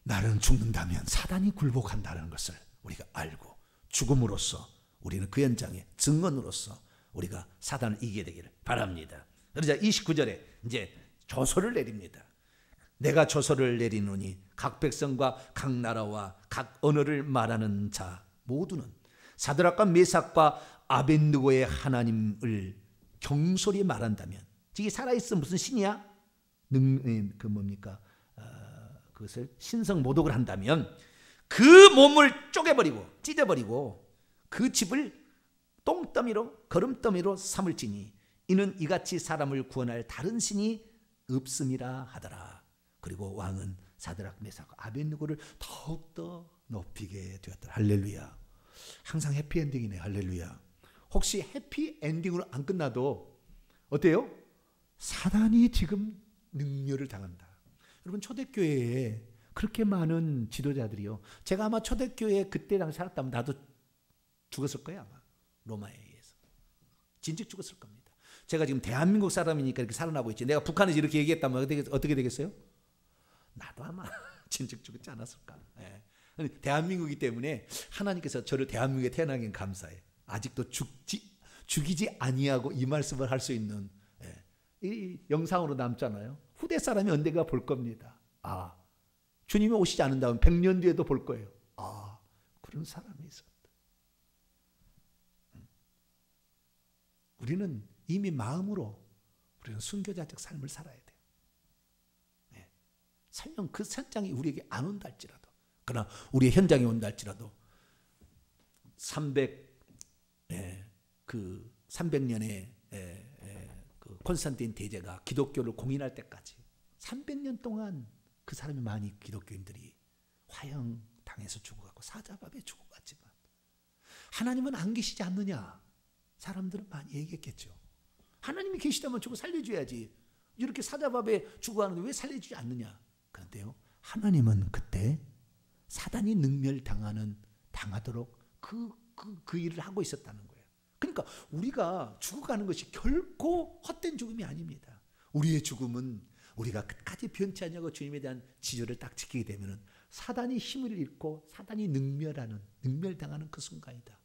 나는 죽는다면 사단이 굴복한다는 것을 우리가 알고 죽음으로써 우리는 그 현장의 증언으로서 우리가 사단을 이기게 되기를 바랍니다. 그러자 29절에 이제 조서를 내립니다. 내가 조서를 내리노니 각 백성과 각 나라와 각 언어를 말하는 자 모두는 사드락과 메삭과 아벳느고의 하나님을 경솔히 말한다면 이게 살아있어 무슨 신이야? 그것을 신성 모독을 한다면 그 몸을 쪼개버리고 찢어버리고 그 집을 똥더미로 거름더미로 삼을지니 이는 이같이 사람을 구원할 다른 신이 없음이라 하더라. 그리고 왕은 사드락 메삭 아벳느고를 더욱더 높이게 되었더라. 할렐루야. 항상 해피엔딩이네. 할렐루야. 혹시 해피엔딩으로 안 끝나도 어때요? 사단이 지금 능멸을 당한다. 여러분 초대교회에 그렇게 많은 지도자들이요. 제가 아마 초대교회에 그때 당시 살았다면 나도 죽었을 거예요. 아마 로마에 의해서. 진즉 죽었을 겁니다. 제가 지금 대한민국 사람이니까 이렇게 살아나고 있지. 내가 북한에서 이렇게 얘기했다면 어떻게 되겠어요? 나도 아마 진즉 죽지 않았을까. 대한민국이기 때문에 하나님께서 저를 대한민국에 태어나긴 감사해. 아직도 죽이지 아니하고 이 말씀을 할 수 있는 이 영상으로 남잖아요. 후대 사람이 언젠가 볼 겁니다. 주님이 오시지 않는다면 100년 뒤에도 볼 거예요. 그런 사람이 있었다. 우리는 이미 마음으로 우리는 순교자적 삶을 살아야 돼요. 설령 그 현장이 우리에게 안 온다 할지라도, 그러나 우리의 현장에 온다 할지라도 300년의 그 콘스탄틴 대제가 기독교를 공인할 때까지 300년 동안 그 사람이 많이 기독교인들이 화형당해서 죽어가고 사자밥에 죽어갔지만 하나님은 안 계시지 않느냐? 사람들은 많이 얘기했겠죠. 하나님이 계시다면 저거 살려줘야지. 이렇게 사자밥에 죽어가는데 왜 살려주지 않느냐? 그런데요, 하나님은 그때 사단이 당하도록 그 일을 하고 있었다는 거예요. 그러니까 우리가 죽어가는 것이 결코 헛된 죽음이 아닙니다. 우리의 죽음은 우리가 끝까지 변치 않냐고 주님에 대한 지조를 딱 지키게 되면 사단이 힘을 잃고 사단이 능멸당하는 그 순간이다.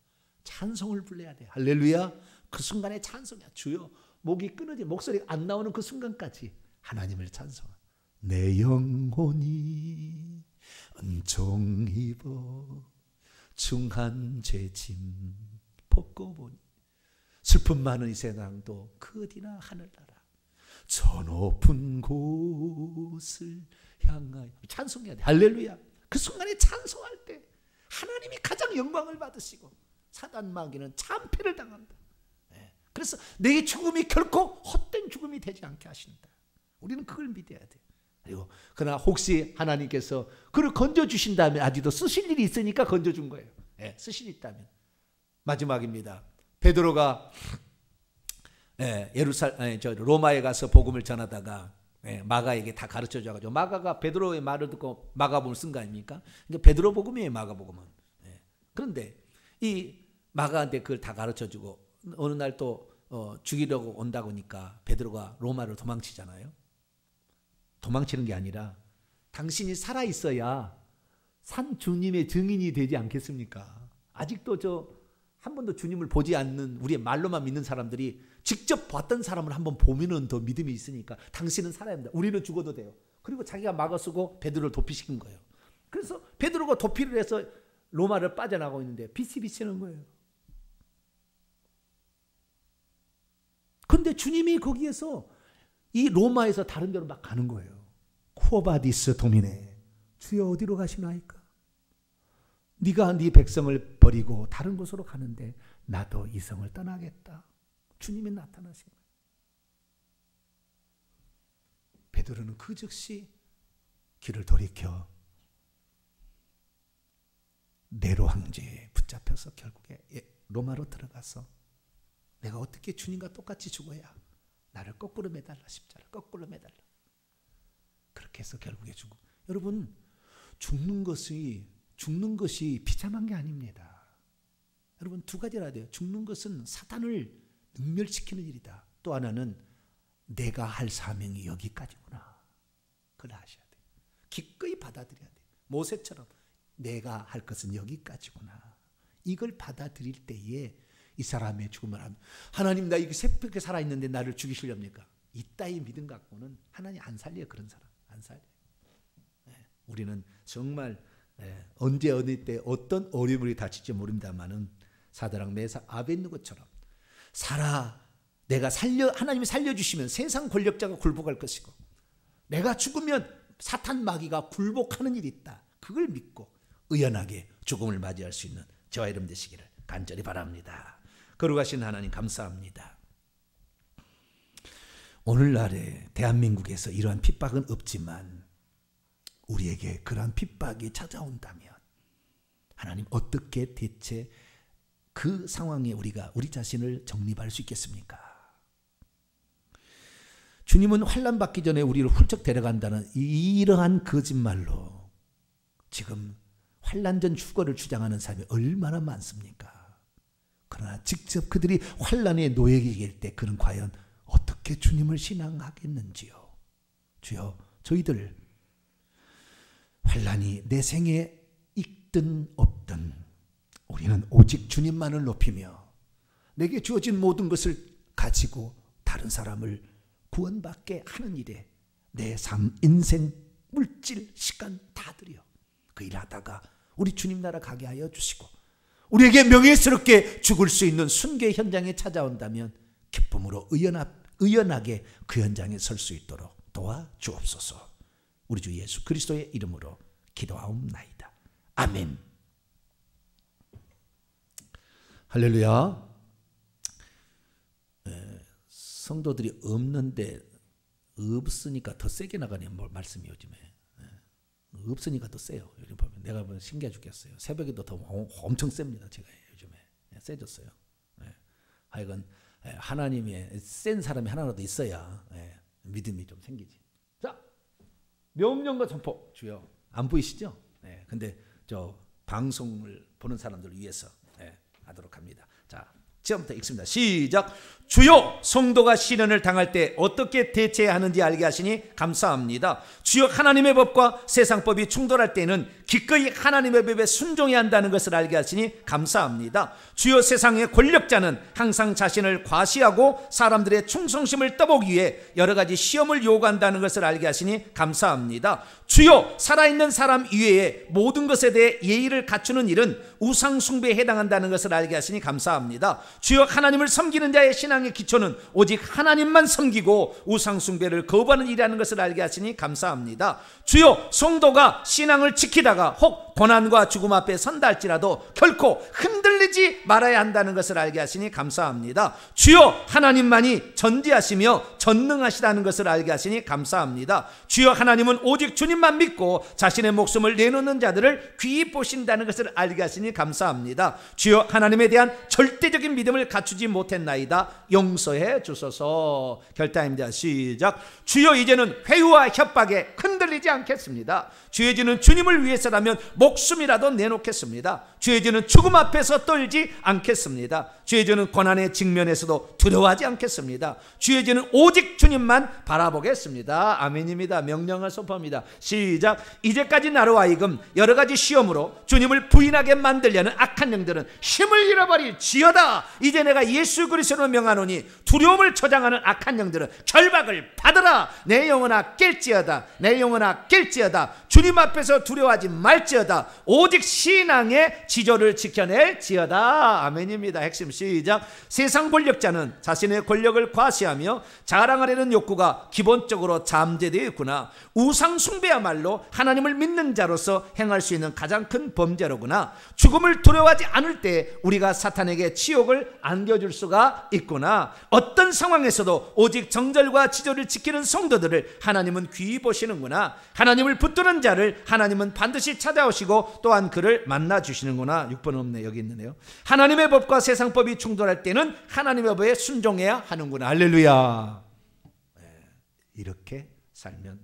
찬송을 불러야 돼. 할렐루야. 그 순간에 찬송이야. 주여, 목이 끊어지 목소리가 안 나오는 그 순간까지 하나님을 찬송하. 내 영혼이 은총 입어 중한 죄짐 벗고 보니 슬픔 많은 이 세상도 그 어디나 하늘나라 저 높은 곳을 향하여 찬송해야 돼. 할렐루야. 그 순간에 찬송할 때 하나님이 가장 영광을 받으시고 사단 마귀는 참패를 당한다. 그래서 내 죽음이 결코 헛된 죽음이 되지 않게 하신다. 우리는 그걸 믿어야 돼. 그리고 그러나 혹시 하나님께서 그를 건져주신다면 아직도 쓰실 일이 있으니까 건져준 거예요. 쓰실 일이 있다면. 마지막입니다. 베드로가 로마에 가서 복음을 전하다가 마가에게 다 가르쳐 줘가지고 마가가 베드로의 말을 듣고 마가복음을 쓴 거 아닙니까? 그러니까 베드로 복음이에요, 마가복음은. 그런데 이 마가한테 그걸 다 가르쳐 주고 어느 날 또 죽이려고 온다고 하니까 베드로가 로마를 도망치잖아요. 도망치는 게 아니라 당신이 살아있어야 산 주님의 증인이 되지 않겠습니까? 아직도 한 번도 주님을 보지 않는 우리의 말로만 믿는 사람들이 직접 봤던 사람을 한번 보면은 더 믿음이 있으니까 당신은 살아야 합니다. 우리는 죽어도 돼요. 그리고 자기가 막아 쓰고 베드로를 도피시킨 거예요. 그래서 베드로가 도피를 해서 로마를 빠져나가고 있는데 빛이 비치는 거예요. 그런데 주님이 거기에서 이 로마에서 다른 데로 막 가는 거예요. 쿠오바디스 도미네, 주여 어디로 가시나이까? 네가 네 백성을 버리고 다른 곳으로 가는데 나도 이 성을 떠나겠다. 주님이 나타나신 거예요. 베드로는 그 즉시 길을 돌이켜 네로 황제에 붙잡혀서 결국에 로마로 들어가서 내가 어떻게 주님과 똑같이 죽어야 나를 거꾸로 매달라, 십자를 거꾸로 매달라. 그렇게 해서 결국에 죽고. 여러분, 죽는 것이 비참한 게 아닙니다. 여러분, 두 가지를 알아야 돼요. 죽는 것은 사탄을 능멸시키는 일이다. 또 하나는 내가 할 사명이 여기까지구나. 그걸 아셔야 돼요. 기꺼이 받아들여야 돼요. 모세처럼 내가 할 것은 여기까지구나. 이걸 받아들일 때에 이 사람의 죽음을 하면 하나님 나 이렇게 새롭게 살아있는데 나를 죽이시렵니까? 이따위 믿음 갖고는 하나님 안 살려요. 그런 사람 안 살려요. 우리는 정말 언제 어느 때 어떤 어려움이 닥칠지 모릅니다만은 사드락 메삭 아벳느고처럼 하나님이 살려주시면 세상 권력자가 굴복할 것이고 내가 죽으면 사탄 마귀가 굴복하는 일이 있다. 그걸 믿고 의연하게 죽음을 맞이할 수 있는 저와 여러분 되시기를 간절히 바랍니다. 거룩하신 하나님 감사합니다. 오늘날에 대한민국에서 이러한 핍박은 없지만 우리에게 그러한 핍박이 찾아온다면 하나님 어떻게 대체 그 상황에 우리가 우리 자신을 정립할 수 있겠습니까? 주님은 환난 받기 전에 우리를 훌쩍 데려간다는 이러한 거짓말로 지금 환난 전 휴거를 주장하는 사람이 얼마나 많습니까? 그러나 직접 그들이 환난의 노예에게 될 때 그는 과연 어떻게 주님을 신앙하겠는지요? 주여, 저희들 환난이 내 생에 있든 없든 우리는 오직 주님만을 높이며 내게 주어진 모든 것을 가지고 다른 사람을 구원받게 하는 일에 내 삶, 인생, 물질, 시간 다 들여 그 일하다가 우리 주님 나라 가게 하여 주시고 우리에게 명예스럽게 죽을 수 있는 순교 현장에 찾아온다면 기쁨으로 의연하게 그 현장에 설 수 있도록 도와주옵소서. 우리 주 예수 그리스도의 이름으로 기도하옵나이다. 아멘. 할렐루야. 성도들이 없으니까 더 세게 나가는 말씀이 요즘에. 없으니까 더 세요. 요즘 보면 내가 보면 신기해 죽겠어요. 새벽에도 더 엄청 셉니다. 제가 요즘에 세졌어요. 하여간 하나님의 센 사람이 하나라도 있어야 믿음이 좀 생기지. 자, 명령과 선포. 주여 안 보이시죠? 근데 저 방송을 보는 사람들을 위해서 하도록 합니다. 자, 처음부터 읽습니다. 시작. 주여, 성도가 시련을 당할 때 어떻게 대처해야 하는지 알게 하시니 감사합니다. 주여, 하나님의 법과 세상법이 충돌할 때는 기꺼이 하나님의 법에 순종해야 한다는 것을 알게 하시니 감사합니다. 주여, 세상의 권력자는 항상 자신을 과시하고 사람들의 충성심을 떠보기 위해 여러 가지 시험을 요구한다는 것을 알게 하시니 감사합니다. 주여, 살아있는 사람 이외에 모든 것에 대해 예의를 갖추는 일은 우상 숭배에 해당한다는 것을 알게 하시니 감사합니다. 주여, 하나님을 섬기는 자의 신앙의 기초는 오직 하나님만 섬기고 우상 숭배를 거부하는 일이라는 것을 알게 하시니 감사합니다. 주여, 성도가 신앙을 지키다가 혹 고난과 죽음 앞에 선다 할지라도 결코 흔들리지 말아야 한다는 것을 알게 하시니 감사합니다. 주여, 하나님만이 전지하시며 전능하시다는 것을 알게 하시니 감사합니다. 주여, 하나님은 오직 주님만 믿고 자신의 목숨을 내놓는 자들을 귀히 보신다는 것을 알게 하시니 감사합니다. 주여, 하나님에 대한 절대적인 믿음을 갖추지 못했나이다. 용서해 주소서. 결단입니다. 시작. 주여, 이제는 회유와 협박에 흔들리지 않겠습니다. 주의 죄는 주님을 위해서라면 목숨이라도 내놓겠습니다. 주의 죄는 죽음 앞에서 떨지 않겠습니다. 주의 죄는 고난의 직면에서도 두려워하지 않겠습니다. 주의 죄는 오직 주님만 바라보겠습니다. 아멘입니다. 명령을 선포합니다. 시작. 이제까지 나로 하여금 여러 가지 시험으로 주님을 부인하게 만들려는 악한 영들은 힘을 잃어버릴지어다. 이제 내가 예수 그리스도로 명하노니 두려움을 조장하는 악한 영들은 결박을 받으라. 내 영혼아 깰지어다. 내 영혼아 깰지어다. 주님 앞에서 두려워하지 말지어다. 오직 신앙의 지조를 지켜낼지어다. 아멘입니다. 핵심 시작. 세상 권력자는 자신의 권력을 과시하며 자랑하려는 욕구가 기본적으로 잠재되어 있구나. 우상 숭배야말로 하나님을 믿는 자로서 행할 수 있는 가장 큰 범죄로구나. 죽음을 두려워하지 않을 때 우리가 사탄에게 치욕을 안겨줄 수가 있구나. 어떤 상황에서도 오직 정절과 지조를 지키는 성도들을 하나님은 귀히 보시는구나. 하나님을 붙드는 자를 하나님은 반드시 찾아오시고 또한 그를 만나주시는구나. 6번 없네. 여기 있는데요. 하나님의 법과 세상법이 충돌할 때는 하나님의 법에 순종해야 하는구나. 할렐루야. 이렇게 살면